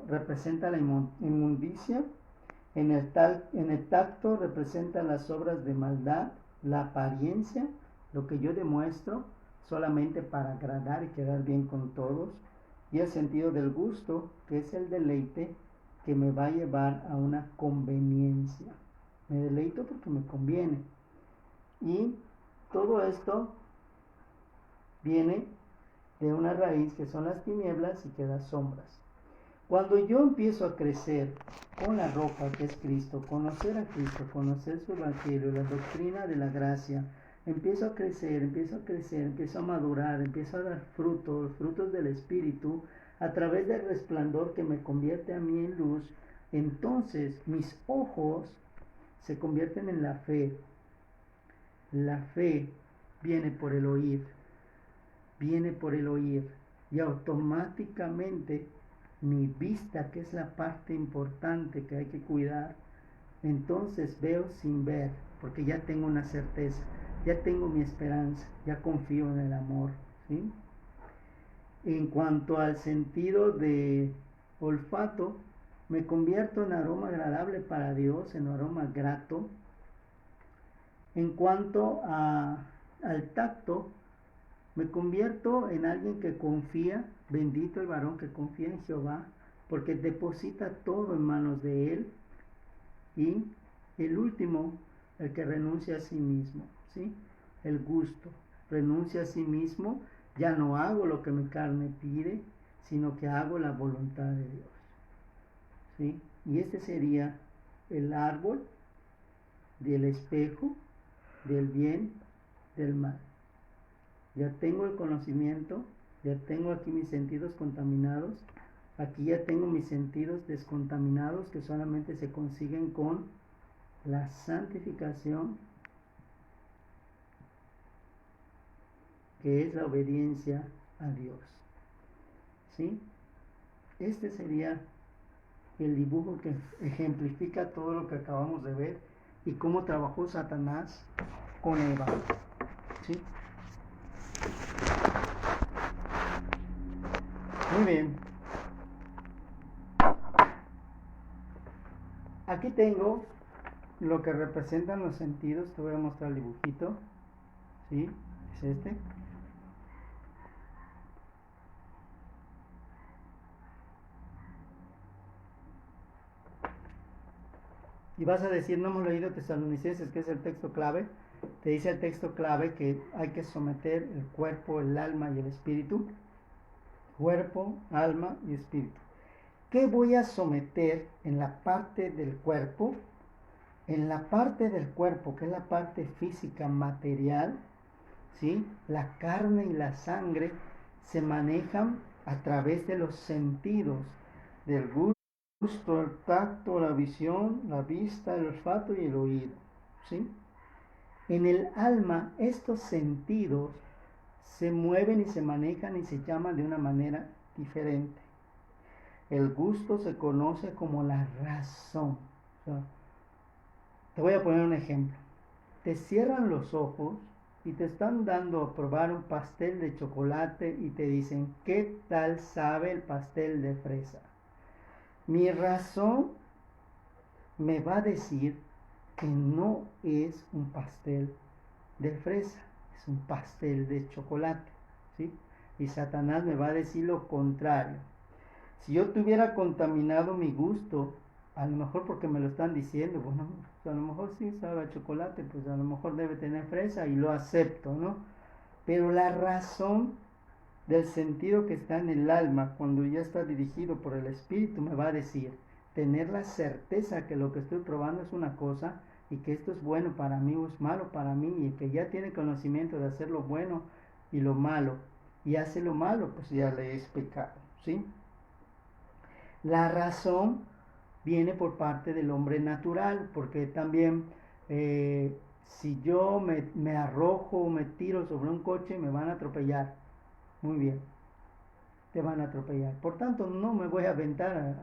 representa la inmundicia, en el tacto representa las obras de maldad, la apariencia, lo que yo demuestro solamente para agradar y quedar bien con todos, y el sentido del gusto, que es el deleite que me va a llevar a una conveniencia. Me deleito porque me conviene. Y todo esto viene de una raíz que son las tinieblas y que da sombras. Cuando yo empiezo a crecer con la roca que es Cristo, conocer a Cristo, conocer su evangelio, la doctrina de la gracia, empiezo a crecer, empiezo a madurar, empiezo a dar frutos del Espíritu, a través del resplandor que me convierte a mí en luz, entonces mis ojos se convierten en la fe. La fe viene por el oír, y automáticamente mi vista, que es la parte importante que hay que cuidar, entonces veo sin ver, porque ya tengo una certeza, ya tengo mi esperanza, ya confío en el amor. ¿Sí? En cuanto al sentido de olfato, me convierto en aroma agradable para Dios, en aroma grato. En cuanto al tacto, me convierto en alguien que confía, bendito el varón que confía en Jehová, porque deposita todo en manos de Él. Y el último, el que renuncia a sí mismo, ¿sí? El gusto, renuncia a sí mismo, ya no hago lo que mi carne pide, sino que hago la voluntad de Dios. ¿Sí? Y este sería el árbol del espejo, del bien, del mal. Ya tengo el conocimiento, ya tengo aquí mis sentidos contaminados, aquí ya tengo mis sentidos descontaminados que solamente se consiguen con la santificación, que es la obediencia a Dios. ¿Sí? Este sería el dibujo que ejemplifica todo lo que acabamos de ver y cómo trabajó Satanás con Eva. ¿Sí? Muy bien. Aquí tengo lo que representan los sentidos. Te voy a mostrar el dibujito. ¿Sí? Es este. Y vas a decir, no hemos leído Tesalonicenses, que es el texto clave. Te dice el texto clave que hay que someter el cuerpo, el alma y el espíritu. Cuerpo, alma y espíritu. ¿Qué voy a someter en la parte del cuerpo? En la parte del cuerpo, que es la parte física, material, ¿sí? La carne y la sangre se manejan a través de los sentidos, del gusto, el tacto, la visión, la vista, el olfato y el oído, ¿sí? En el alma, estos sentidos se mueven y se manejan y se llaman de una manera diferente. El gusto se conoce como la razón. O sea, te voy a poner un ejemplo. Te cierran los ojos y te están dando a probar un pastel de chocolate y te dicen, ¿qué tal sabe el pastel de fresa? Mi razón me va a decir que no es un pastel de fresa, es un pastel de chocolate, ¿sí? Y Satanás me va a decir lo contrario. Si yo tuviera contaminado mi gusto, a lo mejor porque me lo están diciendo, bueno, pues a lo mejor sí sabe a chocolate, pues a lo mejor debe tener fresa y lo acepto, ¿no? Pero la razón del sentido que está en el alma, cuando ya está dirigido por el Espíritu, me va a decir, tener la certeza que lo que estoy probando es una cosa y que esto es bueno para mí o es malo para mí, y que ya tiene conocimiento de hacer lo bueno y lo malo, y hace lo malo, pues ya le es pecado, ¿sí? La razón viene por parte del hombre natural, porque también si yo me arrojo o me tiro sobre un coche, me van a atropellar. Muy bien, te van a atropellar. Por tanto, no me voy a aventar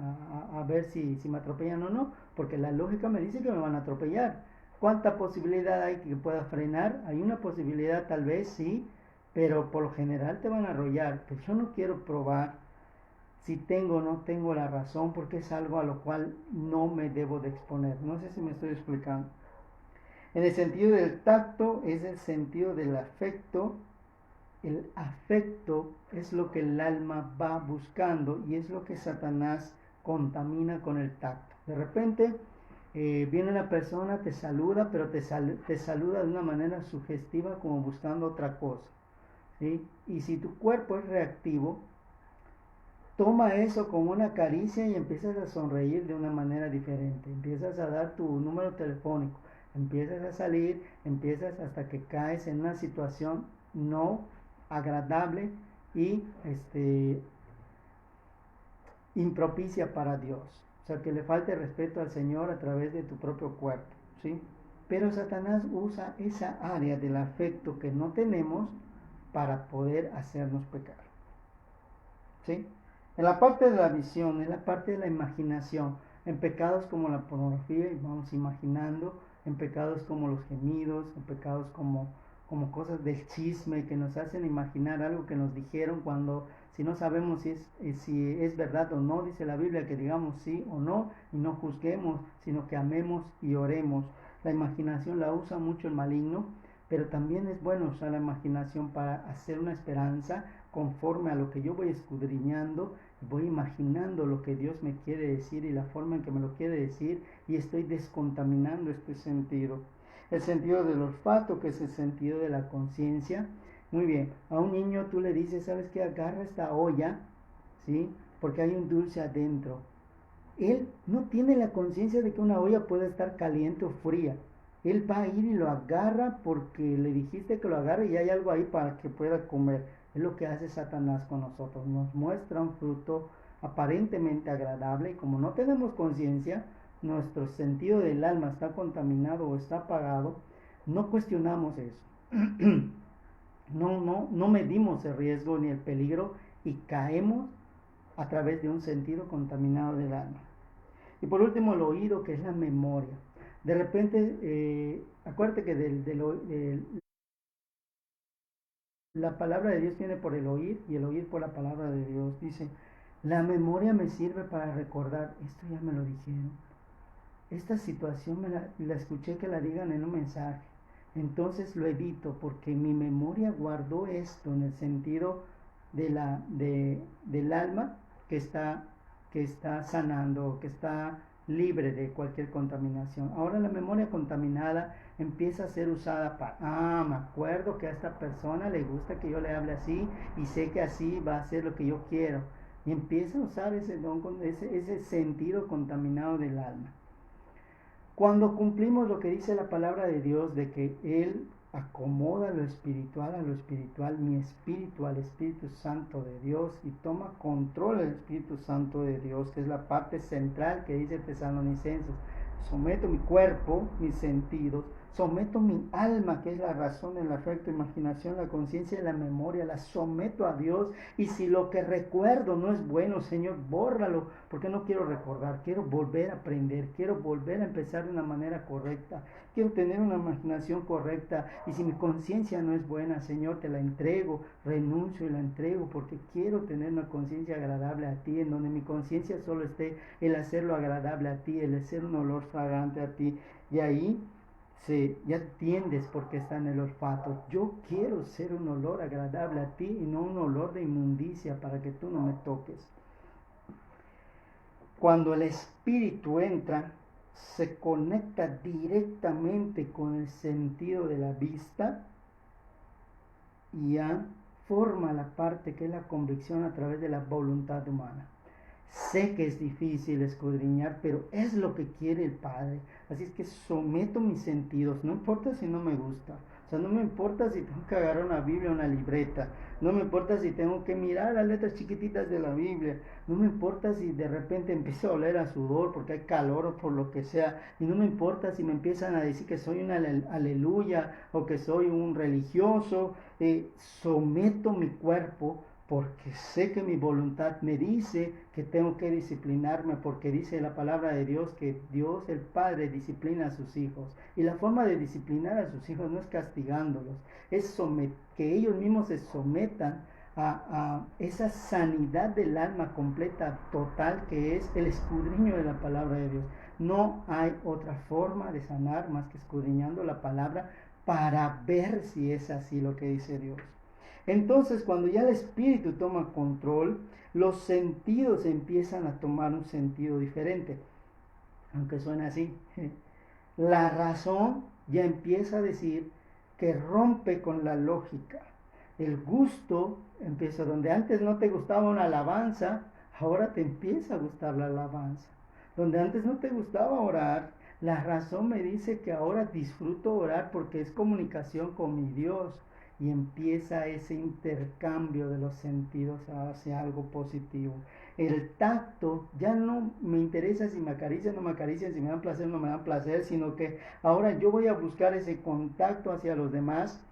a ver si me atropellan o no, porque la lógica me dice que me van a atropellar. ¿Cuánta posibilidad hay que pueda frenar? Hay una posibilidad, tal vez sí, pero por lo general te van a arrollar. Pues yo no quiero probar si tengo o no tengo la razón, porque es algo a lo cual no me debo de exponer. No sé si me estoy explicando. En el sentido del tacto es el sentido del afecto. El afecto es lo que el alma va buscando y es lo que Satanás contamina con el tacto. De repente viene una persona, te saluda, pero te saluda de una manera sugestiva, como buscando otra cosa, ¿sí? Y si tu cuerpo es reactivo, toma eso como una caricia y empiezas a sonreír de una manera diferente. Empiezas a dar tu número telefónico, empiezas a salir, empiezas hasta que caes en una situación no agradable y impropicia para Dios. O sea, que le falte respeto al Señor a través de tu propio cuerpo, ¿sí? Pero Satanás usa esa área del afecto que no tenemos para poder hacernos pecar, ¿sí? En la parte de la visión, en la parte de la imaginación, en pecados como la pornografía, y vamos imaginando, en pecados como los gemidos, en pecados como cosas del chisme que nos hacen imaginar algo que nos dijeron, cuando si no sabemos si es verdad o no, dice la Biblia que digamos sí o no y no juzguemos, sino que amemos y oremos. La imaginación la usa mucho el maligno, pero también es bueno usar la imaginación para hacer una esperanza conforme a lo que yo voy escudriñando, voy imaginando lo que Dios me quiere decir y la forma en que me lo quiere decir, y estoy descontaminando este sentido. El sentido del olfato, que es el sentido de la conciencia. Muy bien, a un niño tú le dices, ¿sabes qué? Agarra esta olla, ¿sí? Porque hay un dulce adentro. Él no tiene la conciencia de que una olla puede estar caliente o fría. Él va a ir y lo agarra porque le dijiste que lo agarre y hay algo ahí para que pueda comer. Es lo que hace Satanás con nosotros. Nos muestra un fruto aparentemente agradable y como no tenemos conciencia, nuestro sentido del alma está contaminado o está apagado, no cuestionamos eso. No medimos el riesgo ni el peligro y caemos a través de un sentido contaminado del alma. Y por último, el oído, que es la memoria. De repente, acuérdate que la palabra de Dios viene por el oír y el oír por la palabra de Dios. Dice, la memoria me sirve para recordar, esto ya me lo dijeron, esta situación la escuché que la digan en un mensaje, entonces lo evito porque mi memoria guardó esto en el sentido del alma que está sanando, que está libre de cualquier contaminación. Ahora la memoria contaminada empieza a ser usada para, me acuerdo que a esta persona le gusta que yo le hable así y sé que así va a ser lo que yo quiero. Y empieza a usar ese sentido contaminado del alma. Cuando cumplimos lo que dice la palabra de Dios, de que Él acomoda lo espiritual a lo espiritual, mi espíritu al Espíritu Santo de Dios, y toma control del Espíritu Santo de Dios, que es la parte central que dice Tesalonicenses, someto mi cuerpo, mis sentidos, someto mi alma, que es la razón, el afecto, imaginación, la conciencia y la memoria, la someto a Dios. Y si lo que recuerdo no es bueno, Señor, bórralo, porque no quiero recordar, quiero volver a aprender, quiero volver a empezar de una manera correcta, quiero tener una imaginación correcta. Y si mi conciencia no es buena, Señor, te la entrego, renuncio y la entrego, porque quiero tener una conciencia agradable a ti, en donde mi conciencia solo esté el hacerlo agradable a ti, el hacer un olor fragante a ti. Y ahí ya entiendes por qué está en el olfato. Yo quiero ser un olor agradable a ti y no un olor de inmundicia para que tú no me toques. Cuando el espíritu entra, se conecta directamente con el sentido de la vista y ya forma la parte que es la convicción a través de la voluntad humana. Sé que es difícil escudriñar, pero es lo que quiere el Padre. Así es que someto mis sentidos, no importa si no me gusta. O sea, no me importa si tengo que agarrar una Biblia o una libreta. No me importa si tengo que mirar las letras chiquititas de la Biblia. No me importa si de repente empiezo a oler a sudor porque hay calor o por lo que sea. Y no me importa si me empiezan a decir que soy un aleluya o que soy un religioso. Someto mi cuerpo, porque sé que mi voluntad me dice que tengo que disciplinarme, porque dice la palabra de Dios que Dios el Padre disciplina a sus hijos. Y la forma de disciplinar a sus hijos no es castigándolos, es que ellos mismos se sometan a esa sanidad del alma completa, total, que es el escudriño de la palabra de Dios. No hay otra forma de sanar más que escudriñando la palabra para ver si es así lo que dice Dios. Entonces, cuando ya el espíritu toma control, los sentidos empiezan a tomar un sentido diferente. Aunque suena así. La razón ya empieza a decir que rompe con la lógica. El gusto empieza donde antes no te gustaba una alabanza, ahora te empieza a gustar la alabanza. Donde antes no te gustaba orar, la razón me dice que ahora disfruto orar porque es comunicación con mi Dios. Y empieza ese intercambio de los sentidos hacia algo positivo. El tacto ya no me interesa si me acarician o no me acarician, si me dan placer o no me dan placer, sino que ahora yo voy a buscar ese contacto hacia los demás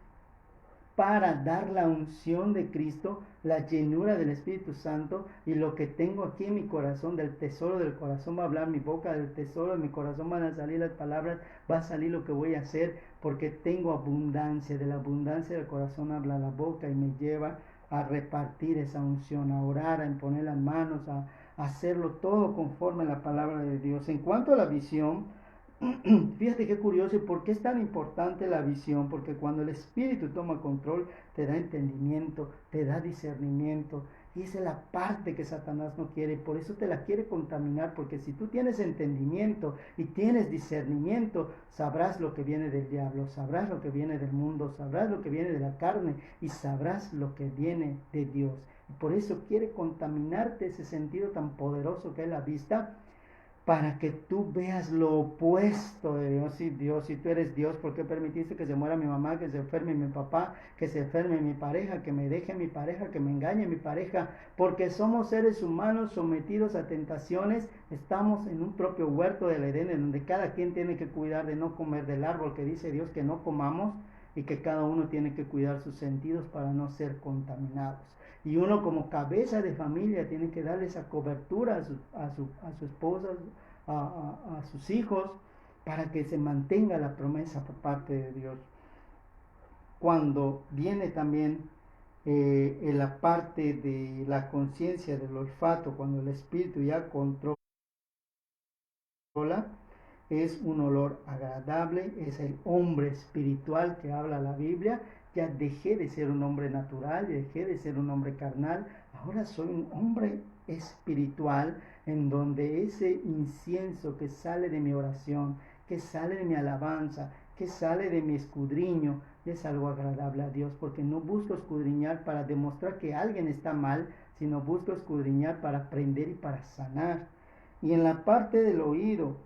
para dar la unción de Cristo, la llenura del Espíritu Santo, y lo que tengo aquí en mi corazón, del tesoro del corazón va a hablar mi boca, del tesoro de mi corazón van a salir las palabras, va a salir lo que voy a hacer, porque tengo abundancia, de la abundancia del corazón habla la boca y me lleva a repartir esa unción, a orar, a imponer las manos, a hacerlo todo conforme a la palabra de Dios. En cuanto a la visión, fíjate qué curioso, ¿y por qué es tan importante la visión? Porque cuando el Espíritu toma control, te da entendimiento, te da discernimiento, y esa es la parte que Satanás no quiere, por eso te la quiere contaminar, porque si tú tienes entendimiento y tienes discernimiento, sabrás lo que viene del diablo, sabrás lo que viene del mundo, sabrás lo que viene de la carne, y sabrás lo que viene de Dios. Y por eso quiere contaminarte ese sentido tan poderoso que es la vista, para que tú veas lo opuesto de Dios. Y Dios, si tú eres Dios, ¿por qué permitiste que se muera mi mamá, que se enferme mi papá, que se enferme mi pareja, que me deje mi pareja, que me engañe mi pareja? Porque somos seres humanos sometidos a tentaciones. Estamos en un propio huerto del Edén, en donde cada quien tiene que cuidar de no comer del árbol que dice Dios que no comamos, y que cada uno tiene que cuidar sus sentidos para no ser contaminados. Y uno como cabeza de familia tiene que darle esa cobertura a su esposa, a sus hijos, para que se mantenga la promesa por parte de Dios. Cuando viene también en la parte de la conciencia del olfato, cuando el espíritu ya controla, es un olor agradable, es el hombre espiritual que habla la Biblia. Ya dejé de ser un hombre natural, dejé de ser un hombre carnal, ahora soy un hombre espiritual, en donde ese incienso que sale de mi oración, que sale de mi alabanza, que sale de mi escudriño, es algo agradable a Dios, porque no busco escudriñar para demostrar que alguien está mal, sino busco escudriñar para aprender y para sanar. Y en la parte del oído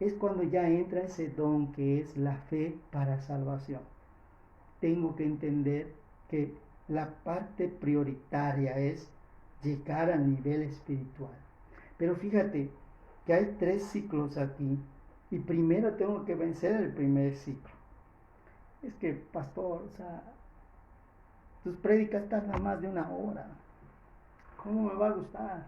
es cuando ya entra ese don que es la fe para salvación. Tengo que entender que la parte prioritaria es llegar al nivel espiritual. Pero fíjate que hay 3 ciclos aquí Y primero tengo que vencer el primer ciclo. Es que, pastor, o sea, tus prédicas tardan más de 1 hora. ¿Cómo me va a gustar?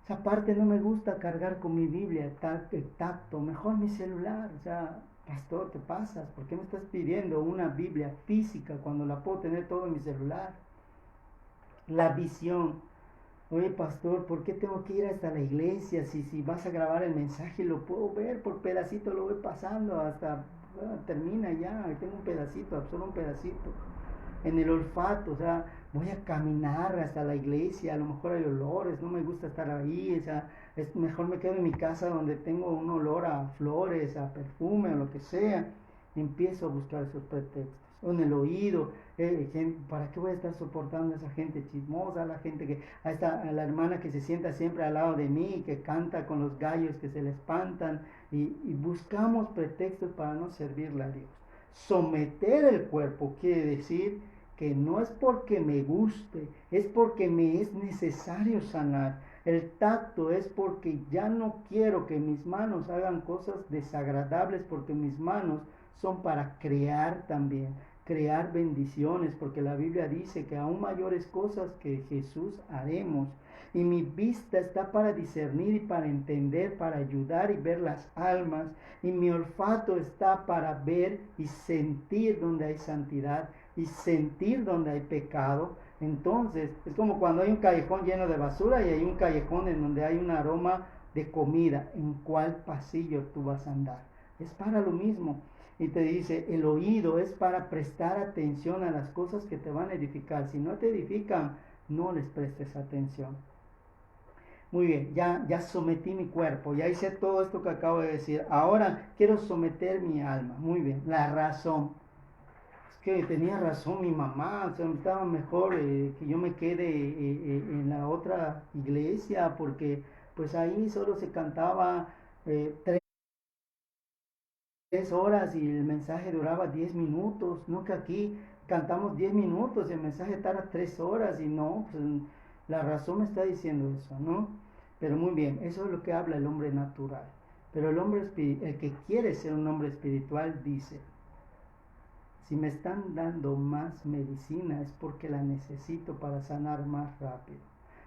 O sea, aparte no me gusta cargar con mi Biblia, el tacto, mejor mi celular. O sea, pastor, te pasas. ¿Por qué me estás pidiendo una Biblia física cuando la puedo tener todo en mi celular? La visión. Oye, pastor, ¿por qué tengo que ir hasta la iglesia? Si vas a grabar el mensaje, lo puedo ver por pedacito, lo voy pasando hasta termina ya. Tengo un pedacito, solo un pedacito. En el olfato, o sea, voy a caminar hasta la iglesia, a lo mejor hay olores, no me gusta estar ahí, o sea, es mejor me quedo en mi casa donde tengo un olor a flores, a perfume o lo que sea. Empiezo a buscar esos pretextos. O en el oído, ¿para qué voy a estar soportando a esa gente chismosa, a la gente a la hermana que se sienta siempre al lado de mí, que canta con los gallos que se le espantan, y buscamos pretextos para no servirle a Dios. Someter el cuerpo quiere decir que no es porque me guste, es porque me es necesario sanar. El tacto es porque ya no quiero que mis manos hagan cosas desagradables, porque mis manos son para crear también, crear bendiciones, porque la Biblia dice que aún mayores cosas que Jesús haremos. Y mi vista está para discernir y para entender, para ayudar y ver las almas. Y mi olfato está para ver y sentir donde hay santidad y sentir donde hay pecado. Entonces, es como cuando hay un callejón lleno de basura y hay un callejón en donde hay un aroma de comida. ¿En cuál pasillo tú vas a andar? Es para lo mismo. Y te dice, el oído es para prestar atención a las cosas que te van a edificar. Si no te edifican, no les prestes atención. Muy bien, ya sometí mi cuerpo, ya hice todo esto que acabo de decir. Ahora quiero someter mi alma. Muy bien, la razón. Es que tenía razón mi mamá, o sea, estaba mejor que yo me quede en la otra iglesia, porque pues ahí solo se cantaba 3 horas y el mensaje duraba 10 minutos. No, que aquí cantamos 10 minutos y el mensaje tarda 3 horas, y no, pues la razón me está diciendo eso, ¿no? Pero muy bien, eso es lo que habla el hombre natural. Pero el que quiere ser un hombre espiritual dice, si me están dando más medicina es porque la necesito para sanar más rápido.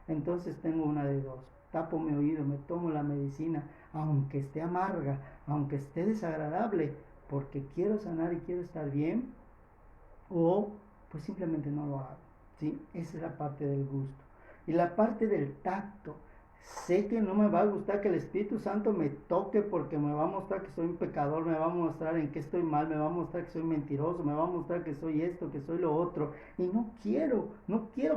Entonces tengo una de dos. Tapo mi oído, me tomo la medicina, aunque esté amarga, aunque esté desagradable, porque quiero sanar y quiero estar bien, o pues simplemente no lo hago. ¿Sí? Esa es la parte del gusto. Y la parte del tacto. Sé que no me va a gustar que el Espíritu Santo me toque, porque me va a mostrar que soy un pecador, me va a mostrar en qué estoy mal, me va a mostrar que soy mentiroso, me va a mostrar que soy esto, que soy lo otro. Y no quiero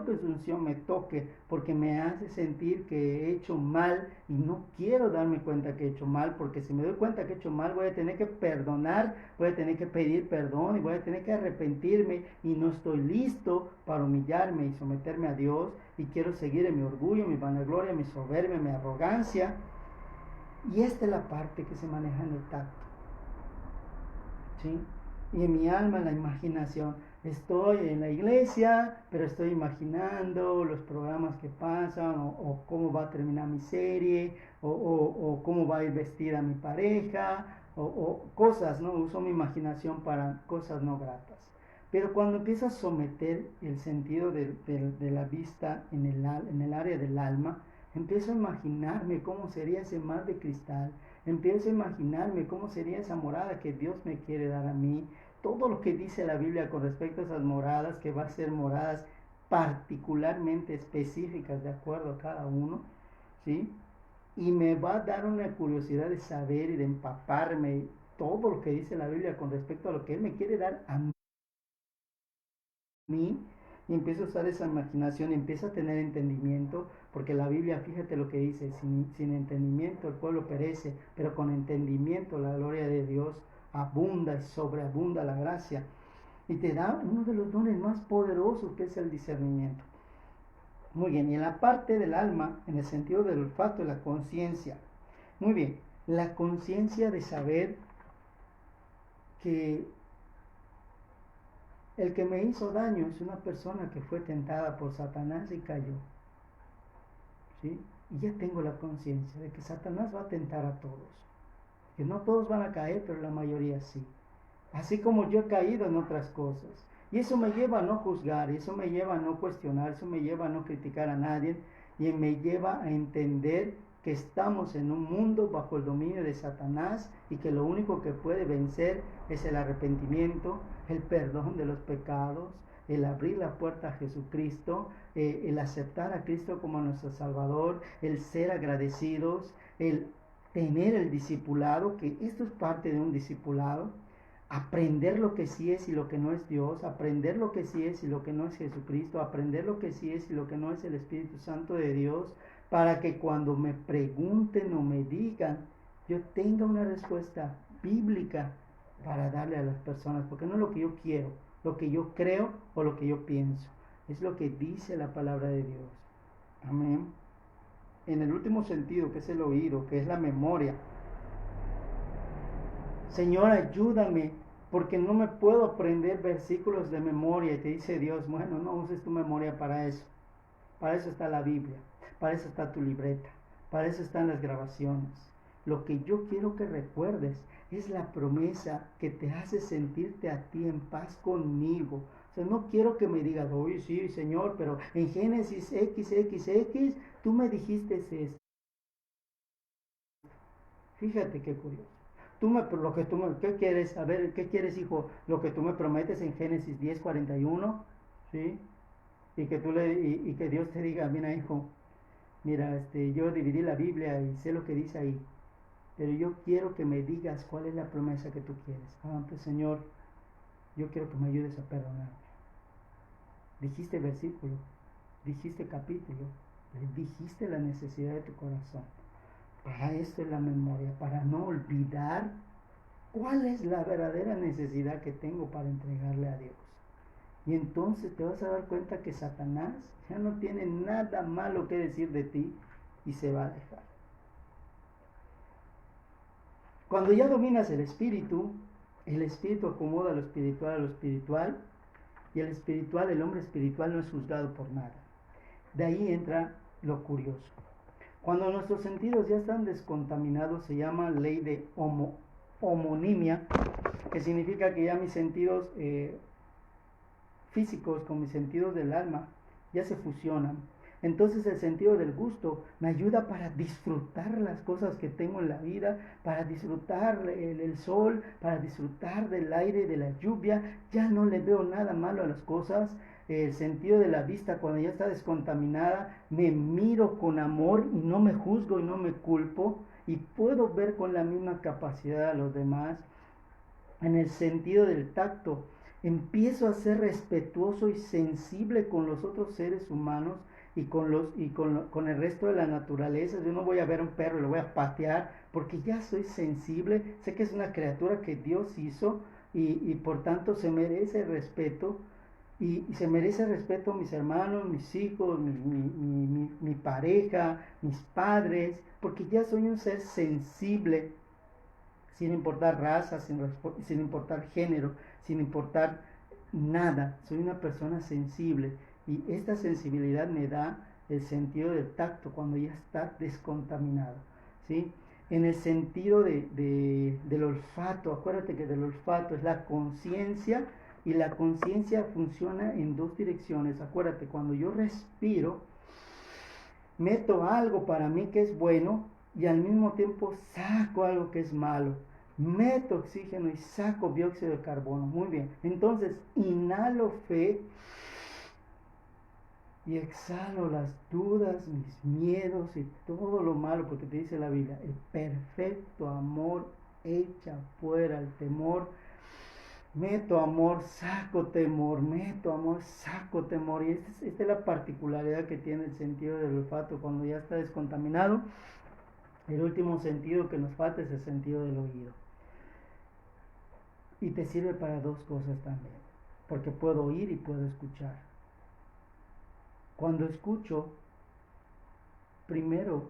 que su unción me toque, porque me hace sentir que he hecho mal, y no quiero darme cuenta que he hecho mal, porque si me doy cuenta que he hecho mal voy a tener que perdonar, voy a tener que pedir perdón y voy a tener que arrepentirme, y no estoy listo para humillarme y someterme a Dios, y quiero seguir en mi orgullo, mi vanagloria, mi soberbia, mi arrogancia. Y esta es la parte que se maneja en el tacto, ¿sí? Y en mi alma, en la imaginación. Estoy en la iglesia, pero estoy imaginando los programas que pasan, o cómo va a terminar mi serie, o cómo va a ir vestida mi pareja, o cosas, ¿no? Uso mi imaginación para cosas no gratas. Pero cuando empiezo a someter el sentido de la vista en el área del alma, empiezo a imaginarme cómo sería ese mar de cristal, empiezo a imaginarme cómo sería esa morada que Dios me quiere dar a mí, todo lo que dice la Biblia con respecto a esas moradas, que va a ser moradas particularmente específicas de acuerdo a cada uno, ¿sí? Y me va a dar una curiosidad de saber y de empaparme todo lo que dice la Biblia con respecto a lo que Él me quiere dar a mí, y empiezo a usar esa imaginación, y empiezo a tener entendimiento, porque la Biblia, fíjate lo que dice, sin entendimiento el pueblo perece, pero con entendimiento la gloria de Dios abunda y sobreabunda la gracia, y te da uno de los dones más poderosos, que es el discernimiento. Muy bien, y en la parte del alma, en el sentido del olfato y la conciencia, muy bien, la conciencia de saber que el que me hizo daño es una persona que fue tentada por Satanás y cayó, ¿sí? Y ya tengo la conciencia de que Satanás va a tentar a todos. Que no todos van a caer, pero la mayoría sí. Así como yo he caído en otras cosas. Y eso me lleva a no juzgar, eso me lleva a no cuestionar, eso me lleva a no criticar a nadie y me lleva a entender que estamos en un mundo bajo el dominio de Satanás y que lo único que puede vencer es el arrepentimiento, el perdón de los pecados, el abrir la puerta a Jesucristo, el aceptar a Cristo como nuestro Salvador, el ser agradecidos, el tener el discipulado, que esto es parte de un discipulado, aprender lo que sí es y lo que no es Dios, aprender lo que sí es y lo que no es Jesucristo, aprender lo que sí es y lo que no es el Espíritu Santo de Dios, para que cuando me pregunten o me digan, yo tenga una respuesta bíblica para darle a las personas, porque no es lo que yo quiero, lo que yo creo o lo que yo pienso, es lo que dice la palabra de Dios. Amén. En el último sentido, que es el oído, que es la memoria. Señor, ayúdame, porque no me puedo aprender versículos de memoria. Y te dice Dios, bueno, no uses tu memoria para eso. Para eso está la Biblia, para eso está tu libreta, para eso están las grabaciones. Lo que yo quiero que recuerdes es la promesa que te hace sentirte a ti en paz conmigo. O sea, no quiero que me digas, oye, sí, Señor, pero en Génesis XXX tú me dijiste esto. Fíjate qué curioso. ¿Qué quieres? A ver, ¿qué quieres, hijo? Lo que tú me prometes en Génesis 10:41, ¿sí? Y que Dios te diga, mira, hijo, mira, yo dividí la Biblia y sé lo que dice ahí, pero yo quiero que me digas cuál es la promesa que tú quieres. Pues Señor, yo quiero que me ayudes a perdonar. Dijiste versículo, dijiste capítulo, dijiste la necesidad de tu corazón. Para esto es la memoria, para no olvidar cuál es la verdadera necesidad que tengo para entregarle a Dios. Y entonces te vas a dar cuenta que Satanás ya no tiene nada malo que decir de ti y se va a alejar. Cuando ya dominas el espíritu acomoda lo espiritual a lo espiritual, y el hombre espiritual no es juzgado por nada. De ahí entra lo curioso. Cuando nuestros sentidos ya están descontaminados, se llama ley de homonimia, que significa que ya mis sentidos físicos con mis sentidos del alma ya se fusionan. Entonces el sentido del gusto me ayuda para disfrutar las cosas que tengo en la vida, para disfrutar el sol, para disfrutar del aire, de la lluvia. Ya no le veo nada malo a las cosas. El sentido de la vista, cuando ya está descontaminada, me miro con amor y no me juzgo y no me culpo, y puedo ver con la misma capacidad a los demás. En el sentido del tacto, empiezo a ser respetuoso y sensible con los otros seres humanos y con el resto de la naturaleza. Yo no voy a ver a un perro y lo voy a patear porque ya soy sensible, sé que es una criatura que Dios hizo y por tanto se merece respeto. Y se merece respeto mis hermanos, mis hijos, mi pareja, mis padres, porque ya soy un ser sensible, sin importar raza, sin importar género, sin importar nada. Soy una persona sensible y esta sensibilidad me da el sentido del tacto cuando ya está descontaminado, ¿sí? En el sentido del olfato, acuérdate que del olfato es la conciencia, y la conciencia funciona en dos direcciones. Acuérdate, cuando yo respiro, meto algo para mí que es bueno y al mismo tiempo saco algo que es malo. Meto oxígeno y saco dióxido de carbono. Muy bien. Entonces, inhalo fe y exhalo las dudas, mis miedos y todo lo malo, porque te dice la Biblia, el perfecto amor echa fuera el temor. Meto amor, saco temor, meto amor, saco temor. Y esta es la particularidad que tiene el sentido del olfato cuando ya está descontaminado. El último sentido que nos falta es el sentido del oído. Y te sirve para dos cosas también, porque puedo oír y puedo escuchar. Cuando escucho, primero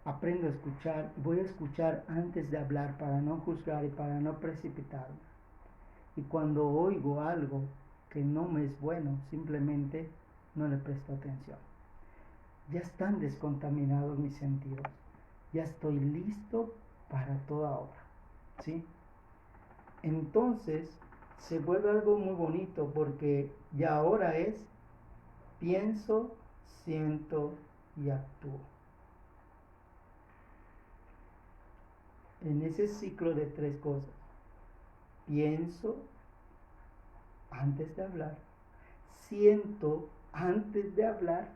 aprendo a escuchar, voy a escuchar antes de hablar para no juzgar y para no precipitarme. Y cuando oigo algo que no me es bueno, simplemente no le presto atención. Ya están descontaminados mis sentidos. Ya estoy listo para toda obra, ¿sí? Entonces se vuelve algo muy bonito porque ya ahora es pienso, siento y actúo. En ese ciclo de 3 cosas, pienso antes de hablar, siento antes de hablar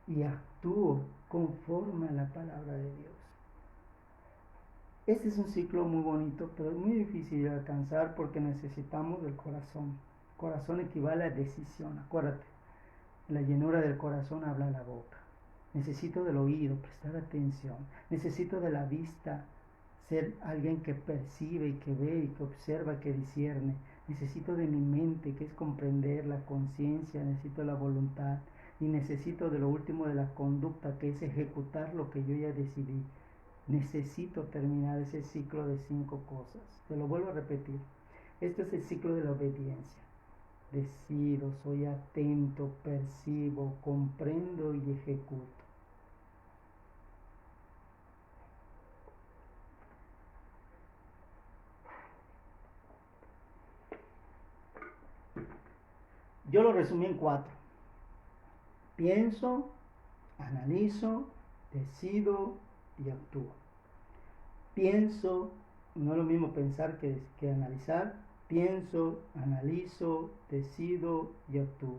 y actúo conforme a la palabra de Dios. Este es un ciclo muy bonito, pero es muy difícil de alcanzar porque necesitamos del corazón. Corazón equivale a decisión, acuérdate. La llenura del corazón habla la boca. Necesito del oído, prestar atención. Necesito de la vista, ser alguien que percibe y que ve y que observa, que discierne. Necesito de mi mente, que es comprender la conciencia. Necesito la voluntad. Y necesito de lo último, de la conducta, que es ejecutar lo que yo ya decidí. Necesito terminar ese ciclo de 5 cosas. Te lo vuelvo a repetir. Este es el ciclo de la obediencia. Decido, soy atento, percibo, comprendo y ejecuto. Yo lo resumí en 4. Pienso, analizo, decido y actúo. Pienso, no es lo mismo pensar que analizar. Pienso, analizo, decido y actúo.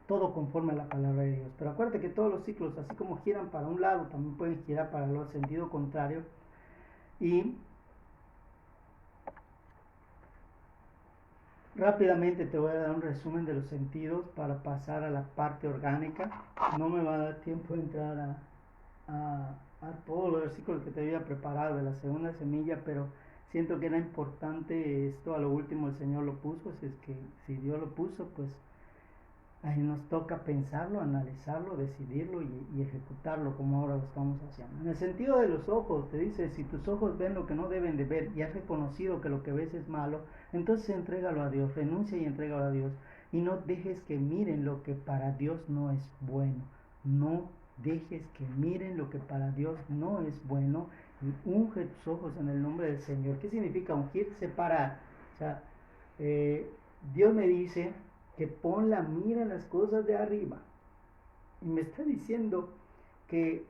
Todo conforme a la palabra de Dios. Pero acuérdate que todos los ciclos, así como giran para un lado, también pueden girar para el sentido contrario. Y rápidamente te voy a dar un resumen de los sentidos para pasar a la parte orgánica. No me va a dar tiempo de entrar a todos los versículos que te había preparado de la segunda semilla, pero siento que era importante esto. A lo último el Señor lo puso, así es que si Dios lo puso, pues ahí nos toca pensarlo, analizarlo, decidirlo y ejecutarlo como ahora lo estamos haciendo. En el sentido de los ojos, te dice, si tus ojos ven lo que no deben de ver y has reconocido que lo que ves es malo, entonces entrégalo a Dios, renuncia y entrégalo a Dios. Y no dejes que miren lo que para Dios no es bueno. No dejes que miren lo que para Dios no es bueno y unge tus ojos en el nombre del Señor. ¿Qué significa ungir? Separar. O sea, Dios me dice que pon la mira en las cosas de arriba. Y me está diciendo que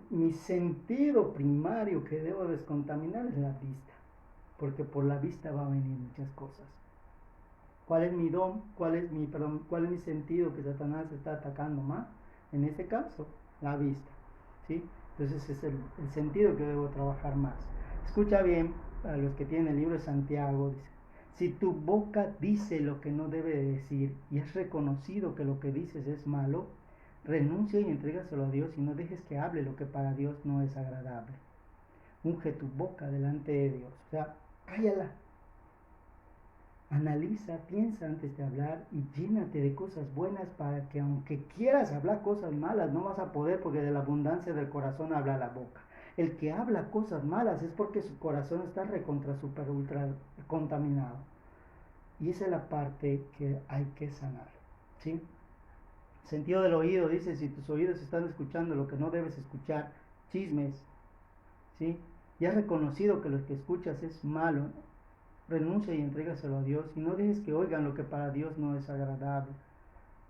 mi sentido primario que debo descontaminar es la vista. Porque por la vista va a venir muchas cosas. ¿Cuál es mi don? ¿Cuál es mi sentido que Satanás está atacando más? En este caso, la vista. ¿Sí? Entonces es el sentido que debo trabajar más. Escucha bien, a los que tienen el libro de Santiago, dice, si tu boca dice lo que no debe de decir y has reconocido que lo que dices es malo, renuncia y entrégaselo a Dios y no dejes que hable lo que para Dios no es agradable. Unge tu boca delante de Dios. O sea, cállala. Analiza, piensa antes de hablar y llénate de cosas buenas para que aunque quieras hablar cosas malas, no vas a poder porque de la abundancia del corazón habla la boca. El que habla cosas malas es porque su corazón está recontra super ultra contaminado. Y esa es la parte que hay que sanar. ¿Sí? Sentido del oído, dice, si tus oídos están escuchando lo que no debes escuchar, chismes, ¿sí? Y has reconocido que lo que escuchas es malo, renuncia y entrégaselo a Dios y no dejes que oigan lo que para Dios no es agradable.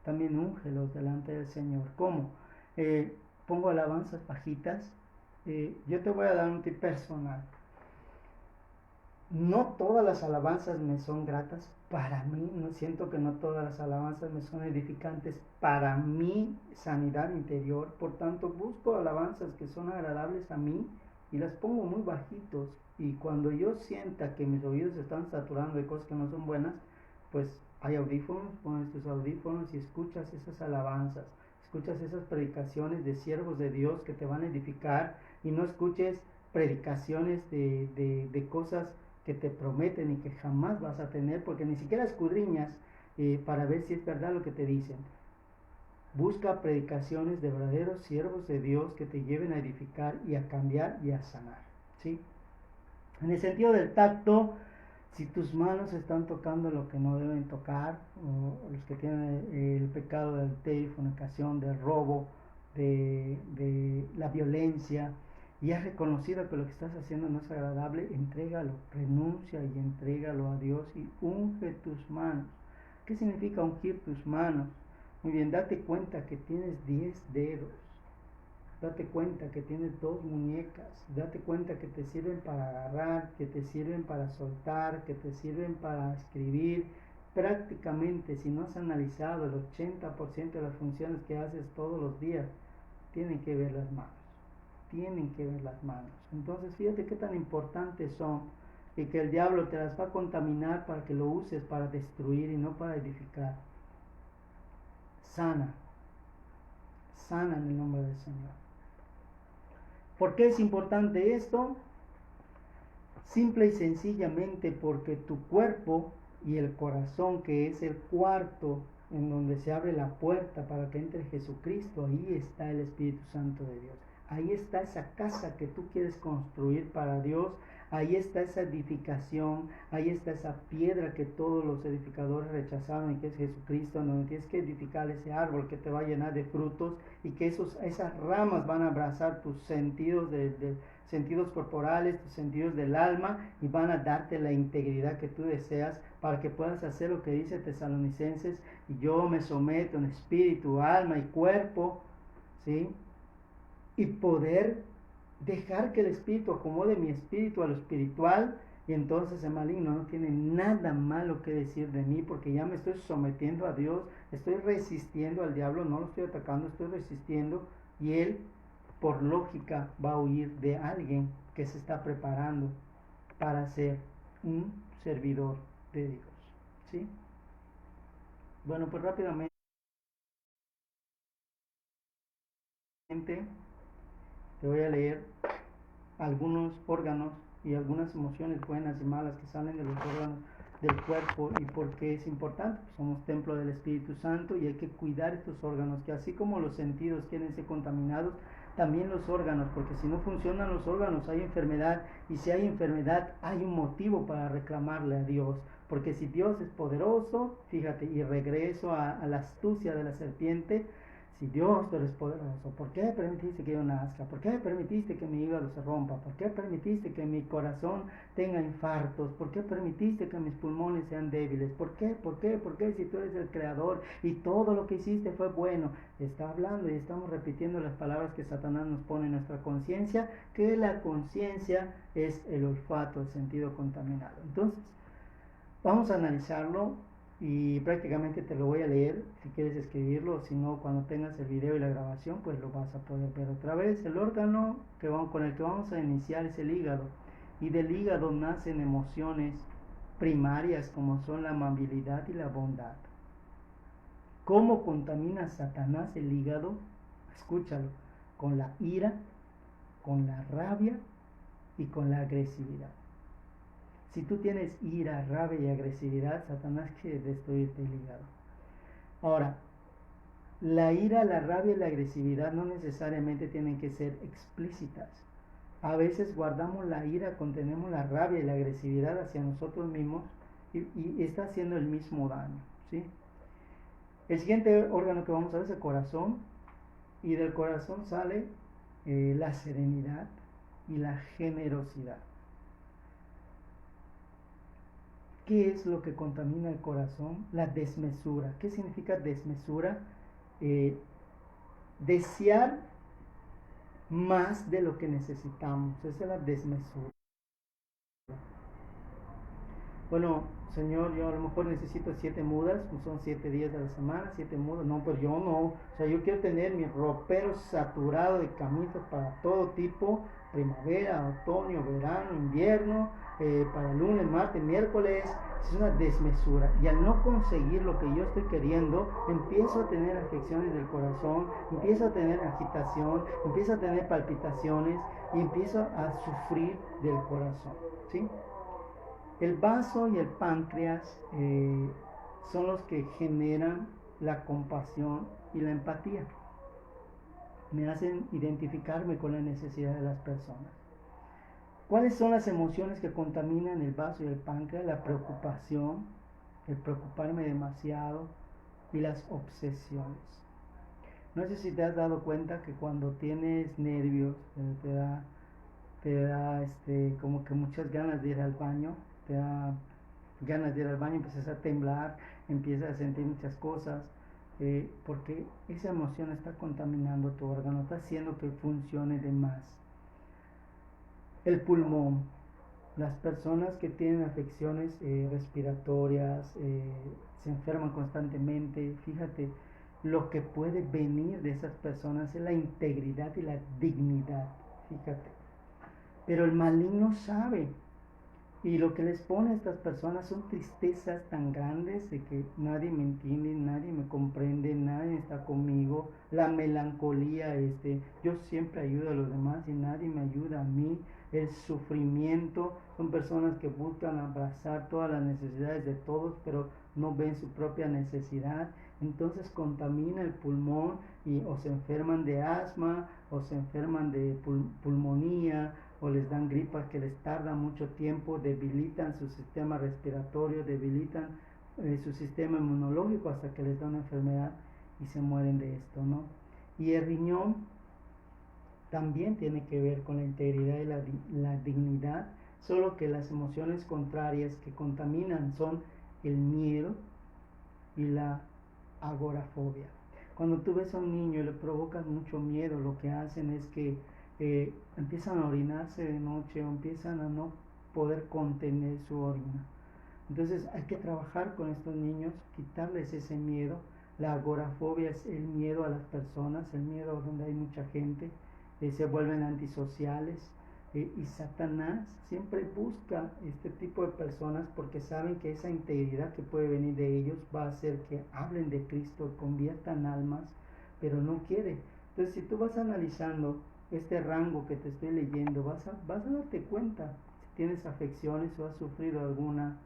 También úngelos delante del Señor. ¿Cómo? Pongo alabanzas bajitas. Yo te voy a dar un tip personal. No todas las alabanzas me son gratas para mí. No siento que no todas las alabanzas me son edificantes para mi sanidad interior. Por tanto, busco alabanzas que son agradables a mí y las pongo muy bajitos. Y cuando yo sienta que mis oídos se están saturando de cosas que no son buenas, pues hay audífonos, pones tus audífonos y escuchas esas alabanzas, escuchas esas predicaciones de siervos de Dios que te van a edificar y no escuches predicaciones de cosas que te prometen y que jamás vas a tener porque ni siquiera escudriñas para ver si es verdad lo que te dicen. Busca predicaciones de verdaderos siervos de Dios que te lleven a edificar y a cambiar y a sanar. ¿Sí? En el sentido del tacto, Si tus manos están tocando lo que no deben tocar, o los que tienen el pecado del adulterio, fornicación, del robo, de la violencia, y has reconocido que lo que estás haciendo no es agradable, entrégalo, renuncia y entrégalo a Dios y unge tus manos. ¿Qué significa ungir tus manos? Muy bien, date cuenta que tienes 10 dedos. Date cuenta que tienes 2 muñecas, date cuenta que te sirven para agarrar, que te sirven para soltar, que te sirven para escribir. Prácticamente, si no has analizado el 80% de las funciones que haces todos los días, tienen que ver las manos, tienen que ver las manos. Entonces fíjate qué tan importantes son y que el diablo te las va a contaminar para que lo uses para destruir y no para edificar. Sana, sana en el nombre del Señor. ¿Por qué es importante esto? Simple y sencillamente porque tu cuerpo y el corazón, que es el cuarto en donde se abre la puerta para que entre Jesucristo, ahí está el Espíritu Santo de Dios. Ahí está esa casa que tú quieres construir para Dios. Ahí está esa edificación, ahí está esa piedra que todos los edificadores rechazaron y que es Jesucristo, donde tienes que edificar ese árbol que te va a llenar de frutos y que esas ramas van a abrazar tus sentidos sentidos corporales, tus sentidos del alma y van a darte la integridad que tú deseas para que puedas hacer lo que dice Tesalonicenses: y yo me someto en espíritu, alma y cuerpo, ¿sí? Y poder dejar que el Espíritu acomode mi espíritu a lo espiritual, y entonces el maligno no tiene nada malo que decir de mí, porque ya me estoy sometiendo a Dios, estoy resistiendo al diablo, no lo estoy atacando, estoy resistiendo, y él por lógica va a huir de alguien que se está preparando para ser un servidor de Dios, ¿sí? Bueno, pues rápidamente te voy a leer algunos órganos y algunas emociones buenas y malas que salen de los órganos del cuerpo y por qué es importante. Pues somos templo del Espíritu Santo y hay que cuidar estos órganos, que así como los sentidos quieren ser contaminados, también los órganos, porque si no funcionan los órganos hay enfermedad, y si hay enfermedad hay un motivo para reclamarle a Dios, porque si Dios es poderoso, fíjate, y regreso a la astucia de la serpiente: si Dios tú eres poderoso, ¿por qué permitiste que yo nazca? ¿Por qué permitiste que mi hígado se rompa? ¿Por qué permitiste que mi corazón tenga infartos? ¿Por qué permitiste que mis pulmones sean débiles? ¿Por qué? ¿Por qué? ¿Por qué? Si tú eres el creador y todo lo que hiciste fue bueno. Está hablando y estamos repitiendo las palabras que Satanás nos pone en nuestra conciencia, que la conciencia es el olfato, el sentido contaminado. Entonces, vamos a analizarlo y prácticamente te lo voy a leer si quieres escribirlo, o si no, cuando tengas el video y la grabación pues lo vas a poder ver otra vez. El órgano con el que vamos a iniciar es el hígado, y del hígado nacen emociones primarias como son la amabilidad y la bondad. ¿Cómo contamina Satanás el hígado? Escúchalo: con la ira, con la rabia y con la agresividad. Si tú tienes ira, rabia y agresividad, Satanás quiere destruirte el hígado. Ahora, la ira, la rabia y la agresividad no necesariamente tienen que ser explícitas. A veces guardamos la ira, contenemos la rabia y la agresividad hacia nosotros mismos y está haciendo el mismo daño, ¿sí? El siguiente órgano que vamos a ver es el corazón, y del corazón sale la serenidad y la generosidad. ¿Qué es lo que contamina el corazón? La desmesura. ¿Qué significa desmesura? Desear más de lo que necesitamos. Esa es la desmesura. Bueno, Señor, yo a lo mejor necesito 7 mudas, pues son 7 días de la semana, 7 mudas. No, pero yo no. O sea, yo quiero tener mi ropero saturado de camisas para todo tipo: primavera, otoño, verano, invierno, para lunes, martes, miércoles. Es una desmesura. Y al no conseguir lo que yo estoy queriendo, empiezo a tener afecciones del corazón, empiezo a tener agitación, empiezo a tener palpitaciones y empiezo a sufrir del corazón, ¿sí? El vaso y el páncreas son los que generan la compasión y la empatía. Me hacen identificarme con la necesidad de las personas. ¿Cuáles son las emociones que contaminan el vaso y el páncreas? La preocupación, el preocuparme demasiado y las obsesiones. No sé si te has dado cuenta que cuando tienes nervios, te da como que muchas ganas de ir al baño, te da ganas de ir al baño, empiezas a temblar, empiezas a sentir muchas cosas, porque esa emoción está contaminando tu órgano, está haciendo que funcione de más. El pulmón, las personas que tienen afecciones respiratorias, se enferman constantemente, fíjate, lo que puede venir de esas personas es la integridad y la dignidad, fíjate. Pero el maligno sabe, y lo que les pone a estas personas son tristezas tan grandes de que nadie me entiende, nadie me comprende, nadie está conmigo. La melancolía, yo siempre ayudo a los demás y nadie me ayuda a mí. El sufrimiento, son personas que buscan abrazar todas las necesidades de todos, pero no ven su propia necesidad. Entonces contamina el pulmón y o se enferman de asma o se enferman de pulmonía o les dan gripas que les tarda mucho tiempo, debilitan su sistema respiratorio, debilitan su sistema inmunológico hasta que les da una enfermedad y se mueren de esto, ¿no? Y el riñón también tiene que ver con la integridad y la dignidad, solo que las emociones contrarias que contaminan son el miedo y la agorafobia. Cuando tú ves a un niño y le provocas mucho miedo, lo que hacen es que empiezan a orinarse de noche o empiezan a no poder contener su orina. Entonces hay que trabajar con estos niños, quitarles ese miedo. La agorafobia es el miedo a las personas, el miedo donde hay mucha gente, se vuelven antisociales, y Satanás siempre busca este tipo de personas porque saben que esa integridad que puede venir de ellos va a hacer que hablen de Cristo, conviertan almas, pero no quiere. Entonces si tú vas analizando este rango que te estoy leyendo, vas a darte cuenta si tienes afecciones o has sufrido alguna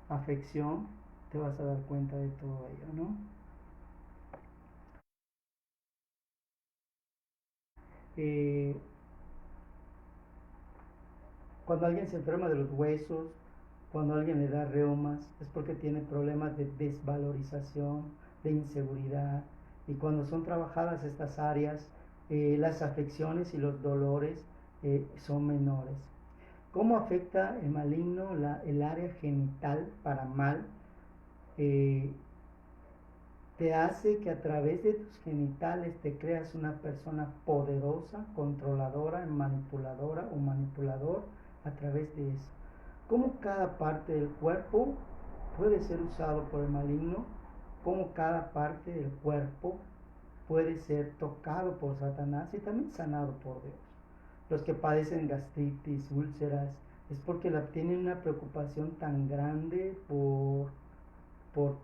afección, te vas a dar cuenta de todo ello, ¿no? Cuando alguien se enferma de los huesos, cuando alguien le da reumas, es porque tiene problemas de desvalorización, de inseguridad. Y cuando son trabajadas estas áreas, las afecciones y los dolores son menores. ¿Cómo afecta el maligno el área genital para mal? Eh, Te hace que a través de tus genitales te creas una persona poderosa, controladora, manipuladora o manipulador a través de eso. Cómo cada parte del cuerpo puede ser usado por el maligno, cómo cada parte del cuerpo puede ser tocado por Satanás y también sanado por Dios. Los que padecen gastritis, úlceras, es porque tienen una preocupación tan grande por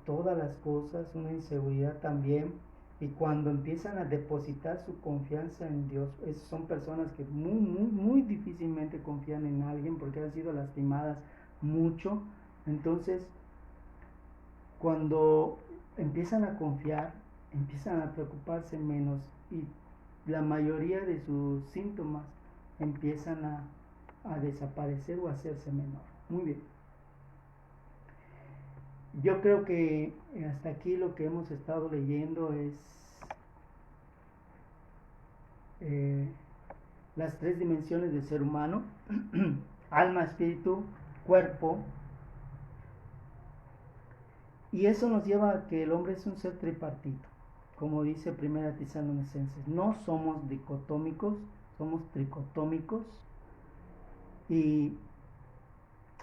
todas las cosas, una inseguridad también. Y cuando empiezan a depositar su confianza en Dios, son personas que muy difícilmente confían en alguien porque han sido lastimadas mucho. Entonces, cuando empiezan a confiar, empiezan a preocuparse menos y la mayoría de sus síntomas empiezan a desaparecer o a hacerse menor. Muy bien. Yo creo que hasta aquí lo que hemos estado leyendo es las tres dimensiones del ser humano: alma, espíritu, cuerpo. Y eso nos lleva a que el hombre es un ser tripartito, como dice Primera Tesalonicenses. No somos dicotómicos, somos tricotómicos. Y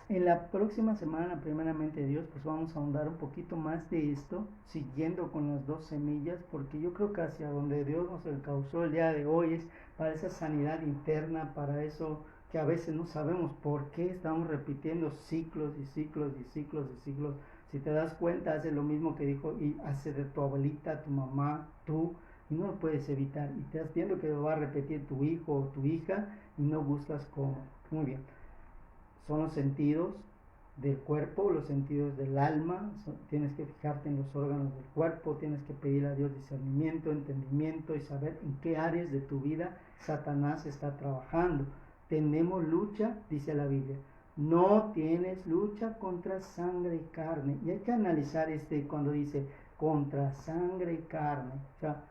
en la próxima semana, primeramente Dios, pues vamos a ahondar un poquito más de esto, siguiendo con las dos semillas, porque yo creo que hacia donde Dios nos encauzó el día de hoy es para esa sanidad interna, para eso que a veces no sabemos por qué estamos repitiendo ciclos y ciclos y ciclos y ciclos. Si te das cuenta, hace lo mismo que dijo y hace de tu abuelita, tu mamá, tú, y no lo puedes evitar. Y te estás viendo que lo va a repetir tu hijo o tu hija y no buscas cómo. Muy bien. Son los sentidos del cuerpo, los sentidos del alma. Tienes que fijarte en los órganos del cuerpo, tienes que pedir a Dios discernimiento, entendimiento y saber en qué áreas de tu vida Satanás está trabajando. tenemos lucha, dice la Biblia. No tienes lucha contra sangre y carne. Y hay que analizar cuando dice contra sangre y carne. O sea,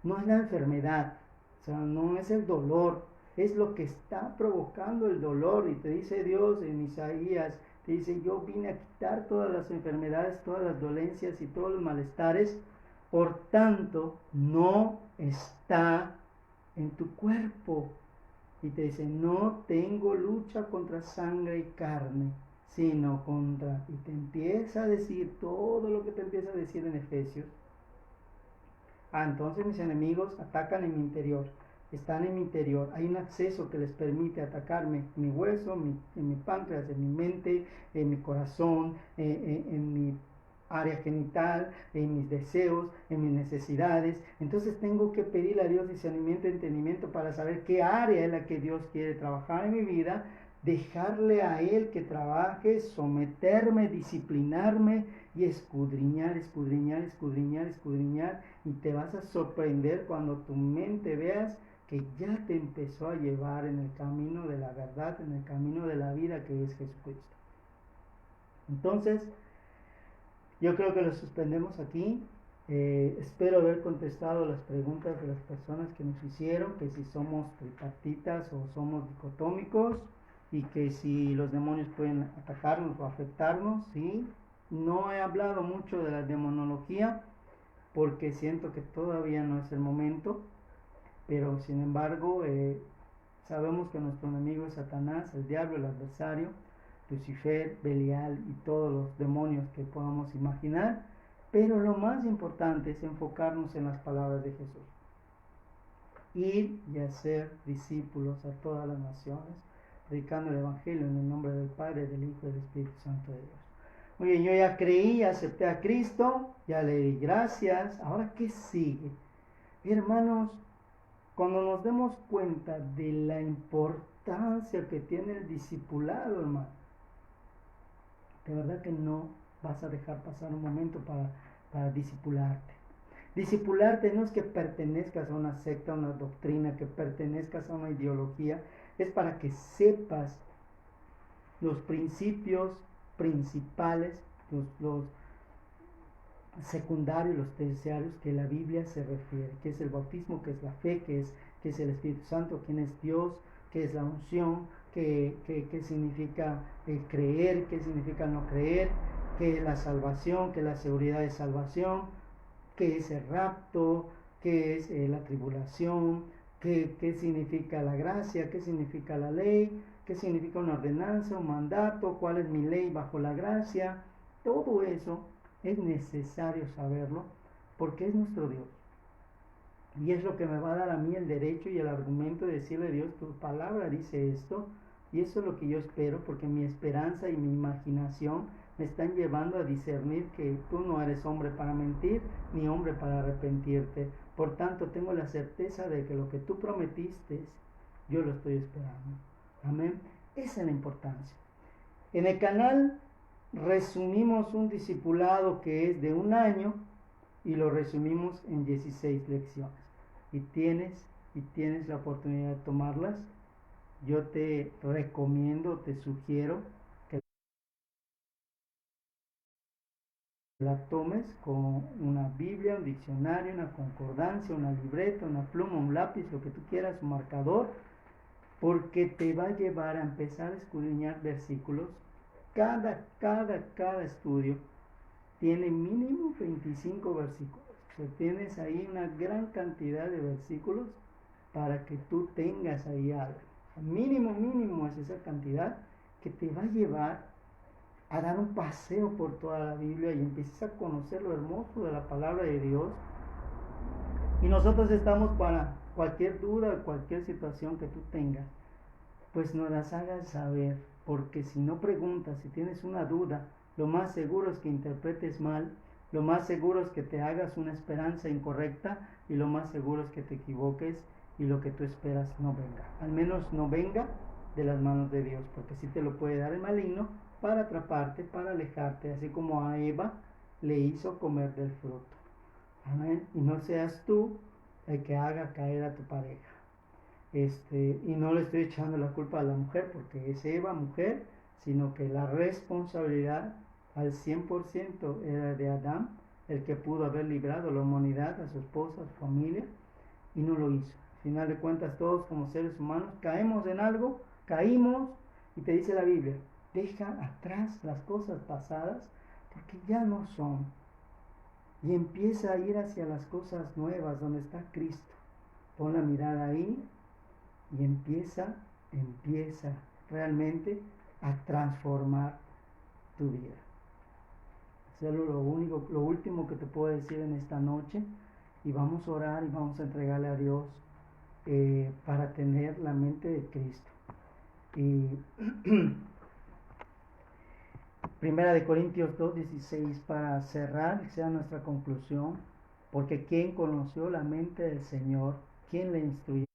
no es la enfermedad, o sea, no es el dolor, es lo que está provocando el dolor. Y te dice Dios en Isaías, te dice, yo vine a quitar todas las enfermedades, todas las dolencias y todos los malestares. Por tanto, no está en tu cuerpo. Y te dice, no tengo lucha contra sangre y carne, sino contra... Y te empieza a decir todo lo que te empieza a decir en Efesios. Entonces mis enemigos atacan en mi interior, están en mi interior. Hay un acceso que les permite atacarme, mi hueso, en mi páncreas, en mi mente, en mi corazón, en mi área genital, en mis deseos, en mis necesidades. Entonces tengo que pedirle a Dios discernimiento y entendimiento para saber qué área es la que Dios quiere trabajar en mi vida, dejarle a Él que trabaje, someterme, disciplinarme y escudriñar, escudriñar, escudriñar, escudriñar. Y te vas a sorprender cuando tu mente veas que ya te empezó a llevar en el camino de la verdad, en el camino de la vida que es Jesucristo. Entonces, yo creo que lo suspendemos aquí. Espero haber contestado las preguntas de las personas que nos hicieron, que si somos tripartitas o somos dicotómicos, y que si los demonios pueden atacarnos o afectarnos. ¿Sí? No he hablado mucho de la demonología porque siento que todavía no es el momento, pero sin embargo sabemos que nuestro enemigo es Satanás, el diablo, el adversario, Lucifer, Belial y todos los demonios que podamos imaginar. Pero lo más importante es enfocarnos en las palabras de Jesús. Ir y hacer discípulos a todas las naciones, predicando el Evangelio en el nombre del Padre, del Hijo y del Espíritu Santo de Dios. Muy bien, yo ya creí, acepté a Cristo, ya le di gracias. Ahora, ¿qué sigue? Hermanos, cuando nos demos cuenta de la importancia que tiene el discipulado, hermano, de verdad que no vas a dejar pasar un momento para discipularte. Discipularte no es que pertenezcas a una secta, a una doctrina, que pertenezcas a una ideología, es para que sepas los principios principales, los secundarios, los terciarios que la Biblia se refiere, que es el bautismo, que es la fe, que es el Espíritu Santo, quién es Dios, qué es la unción, qué significa creer, qué significa no creer, qué es la salvación, qué es la seguridad de salvación, qué es el rapto, qué es la tribulación, qué significa la gracia, qué significa la ley, qué significa una ordenanza, un mandato, cuál es mi ley bajo la gracia. Todo eso es necesario saberlo porque es nuestro Dios. Y es lo que me va a dar a mí el derecho y el argumento de decirle a Dios, tu palabra dice esto, y eso es lo que yo espero, porque mi esperanza y mi imaginación me están llevando a discernir que tú no eres hombre para mentir, ni hombre para arrepentirte. Por tanto, tengo la certeza de que lo que tú prometiste, yo lo estoy esperando. Amén. Esa es la importancia. En el canal resumimos un discipulado que es de un año y lo resumimos en 16 lecciones. Y tienes la oportunidad de tomarlas. Yo te recomiendo, te sugiero que la tomes con una Biblia, un diccionario, una concordancia, una libreta, una pluma, un lápiz, lo que tú quieras, un marcador, porque te va a llevar a empezar a escudriñar versículos. Cada estudio tiene mínimo 25 versículos. O sea, tienes ahí una gran cantidad de versículos para que tú tengas ahí algo. Mínimo es esa cantidad que te va a llevar a dar un paseo por toda la Biblia y empieces a conocer lo hermoso de la palabra de Dios. Y nosotros estamos para cualquier duda, cualquier situación que tú tengas, pues nos las hagas saber, porque si no preguntas, si tienes una duda, lo más seguro es que interpretes mal, lo más seguro es que te hagas una esperanza incorrecta y lo más seguro es que te equivoques y lo que tú esperas no venga. Al menos no venga de las manos de Dios, porque sí te lo puede dar el maligno para atraparte, para alejarte, así como a Eva le hizo comer del fruto. Amén. Y no seas tú el que haga caer a tu pareja. Y no le estoy echando la culpa a la mujer porque es Eva mujer, sino que la responsabilidad al 100% era de Adán, el que pudo haber librado a la humanidad, a su esposa, a su familia, y no lo hizo. Al final de cuentas, todos como seres humanos caemos en algo, caímos, y te dice la Biblia, deja atrás las cosas pasadas porque ya no son, y empieza a ir hacia las cosas nuevas donde está Cristo. Pon la mirada ahí y empieza realmente a transformar tu vida. Eso es lo último que te puedo decir en esta noche, y vamos a orar y vamos a entregarle a Dios para tener la mente de Cristo. Y Primera de Corintios 2:16 para cerrar, que sea nuestra conclusión, porque ¿quién conoció la mente del Señor? ¿Quién le instruyó?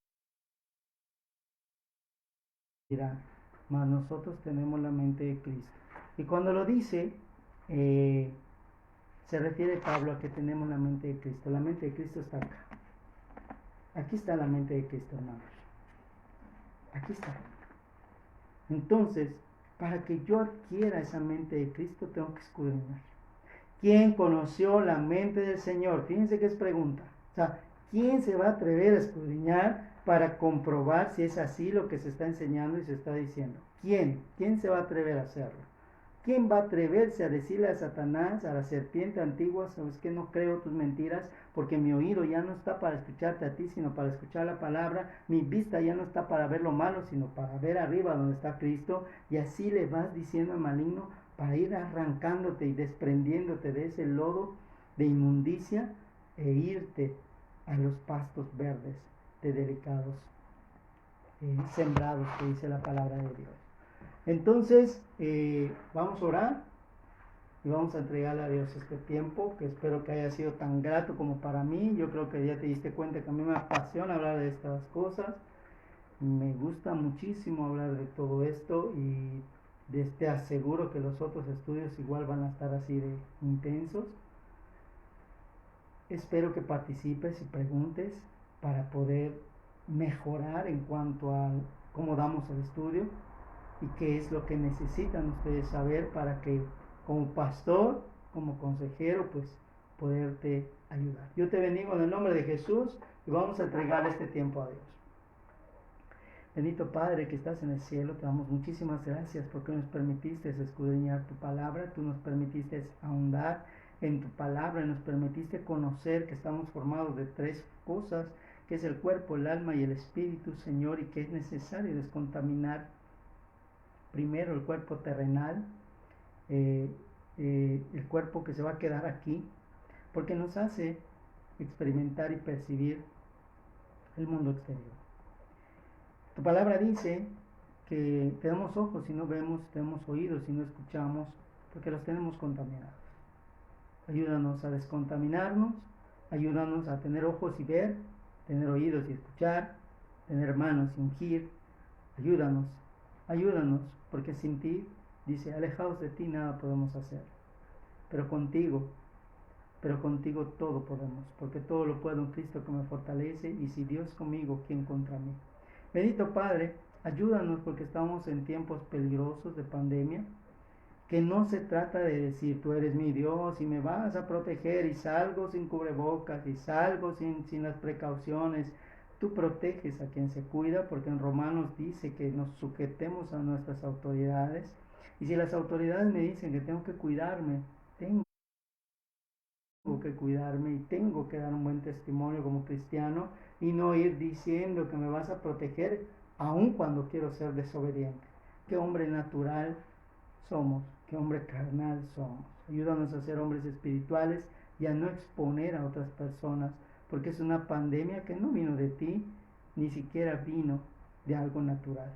Mas nosotros tenemos la mente de Cristo. Y cuando lo dice, se refiere Pablo a que tenemos la mente de Cristo. La mente de Cristo está acá. Aquí está la mente de Cristo, hermanos. Aquí está. Entonces, para que yo adquiera esa mente de Cristo, tengo que escudriñar. ¿Quién conoció la mente del Señor? Fíjense que es pregunta. O sea, ¿quién se va a atrever a escudriñar para comprobar si es así lo que se está enseñando y se está diciendo? ¿Quién? ¿Quién se va a atrever a hacerlo? ¿Quién va a atreverse a decirle a Satanás, a la serpiente antigua, sabes que no creo tus mentiras, porque mi oído ya no está para escucharte a ti, sino para escuchar la palabra, mi vista ya no está para ver lo malo, sino para ver arriba donde está Cristo, y así le vas diciendo al maligno para ir arrancándote y desprendiéndote de ese lodo de inmundicia e irte a los pastos verdes de delicados sembrados, que dice la palabra de Dios. Entonces, vamos a orar y vamos a entregarle a Dios este tiempo, que espero que haya sido tan grato como para mí. Yo creo que ya te diste cuenta que a mí me apasiona hablar de estas cosas. Me gusta muchísimo hablar de todo esto, y te aseguro que los otros estudios igual van a estar así de intensos. Espero que participes y preguntes para poder mejorar en cuanto a cómo damos el estudio y qué es lo que necesitan ustedes saber para que como pastor, como consejero, pues poderte ayudar. Yo te bendigo en el nombre de Jesús y vamos a entregar este tiempo a Dios. Bendito Padre que estás en el cielo, te damos muchísimas gracias porque nos permitiste escudriñar tu palabra, tú nos permitiste ahondar en tu palabra, nos permitiste conocer que estamos formados de tres cosas, que es el cuerpo, el alma y el espíritu, Señor, y que es necesario descontaminar primero el cuerpo terrenal, el cuerpo que se va a quedar aquí, porque nos hace experimentar y percibir el mundo exterior. Tu palabra dice que tenemos ojos y no vemos, tenemos oídos y no escuchamos, porque los tenemos contaminados. Ayúdanos a descontaminarnos, ayúdanos a tener ojos y ver, tener oídos y escuchar, tener manos y ungir. Ayúdanos, porque sin ti, dice, alejados de ti nada podemos hacer. Pero contigo todo podemos, porque todo lo puedo en Cristo que me fortalece, y si Dios conmigo, ¿quién contra mí? Bendito Padre, ayúdanos porque estamos en tiempos peligrosos de pandemia, que no se trata de decir, tú eres mi Dios y me vas a proteger, y salgo sin cubrebocas, y salgo sin las precauciones. Tú proteges a quien se cuida, porque en Romanos dice que nos sujetemos a nuestras autoridades, y si las autoridades me dicen que tengo que cuidarme, tengo que cuidarme y tengo que dar un buen testimonio como cristiano, y no ir diciendo que me vas a proteger aun cuando quiero ser desobediente. Qué hombre natural somos, qué hombre carnal somos. Ayúdanos a ser hombres espirituales y a no exponer a otras personas, porque es una pandemia que no vino de ti, ni siquiera vino de algo natural.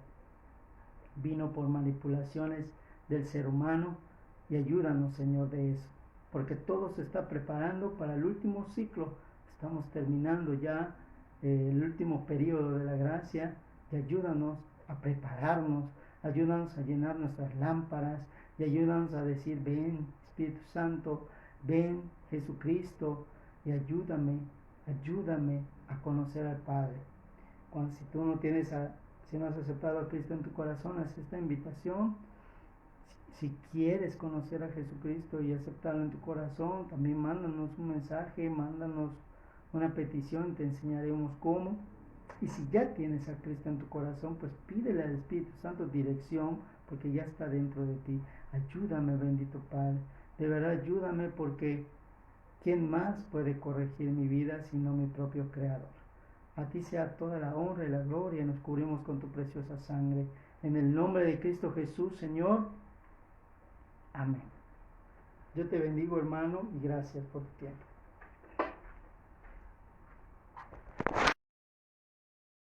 Vino por manipulaciones del ser humano, y ayúdanos, Señor, de eso, porque todo se está preparando para el último ciclo. Estamos terminando ya el último periodo de la gracia, y ayúdanos a prepararnos, ayúdanos a llenar nuestras lámparas, y ayúdanos a decir, ven Espíritu Santo, ven Jesucristo, y ayúdame a conocer al Padre. si tú no tienes si no has aceptado a Cristo en tu corazón, haz esta invitación. Si quieres conocer a Jesucristo y aceptarlo en tu corazón, también mándanos un mensaje, mándanos una petición, te enseñaremos cómo. Y si ya tienes a Cristo en tu corazón, pues pídele al Espíritu Santo dirección, porque ya está dentro de ti. Ayúdame, bendito Padre. De verdad, ayúdame, porque ¿quién más puede corregir mi vida sino mi propio Creador? A ti sea toda la honra y la gloria, y nos cubrimos con tu preciosa sangre. En el nombre de Cristo Jesús, Señor. Amén. Yo te bendigo, hermano, y gracias por tu tiempo.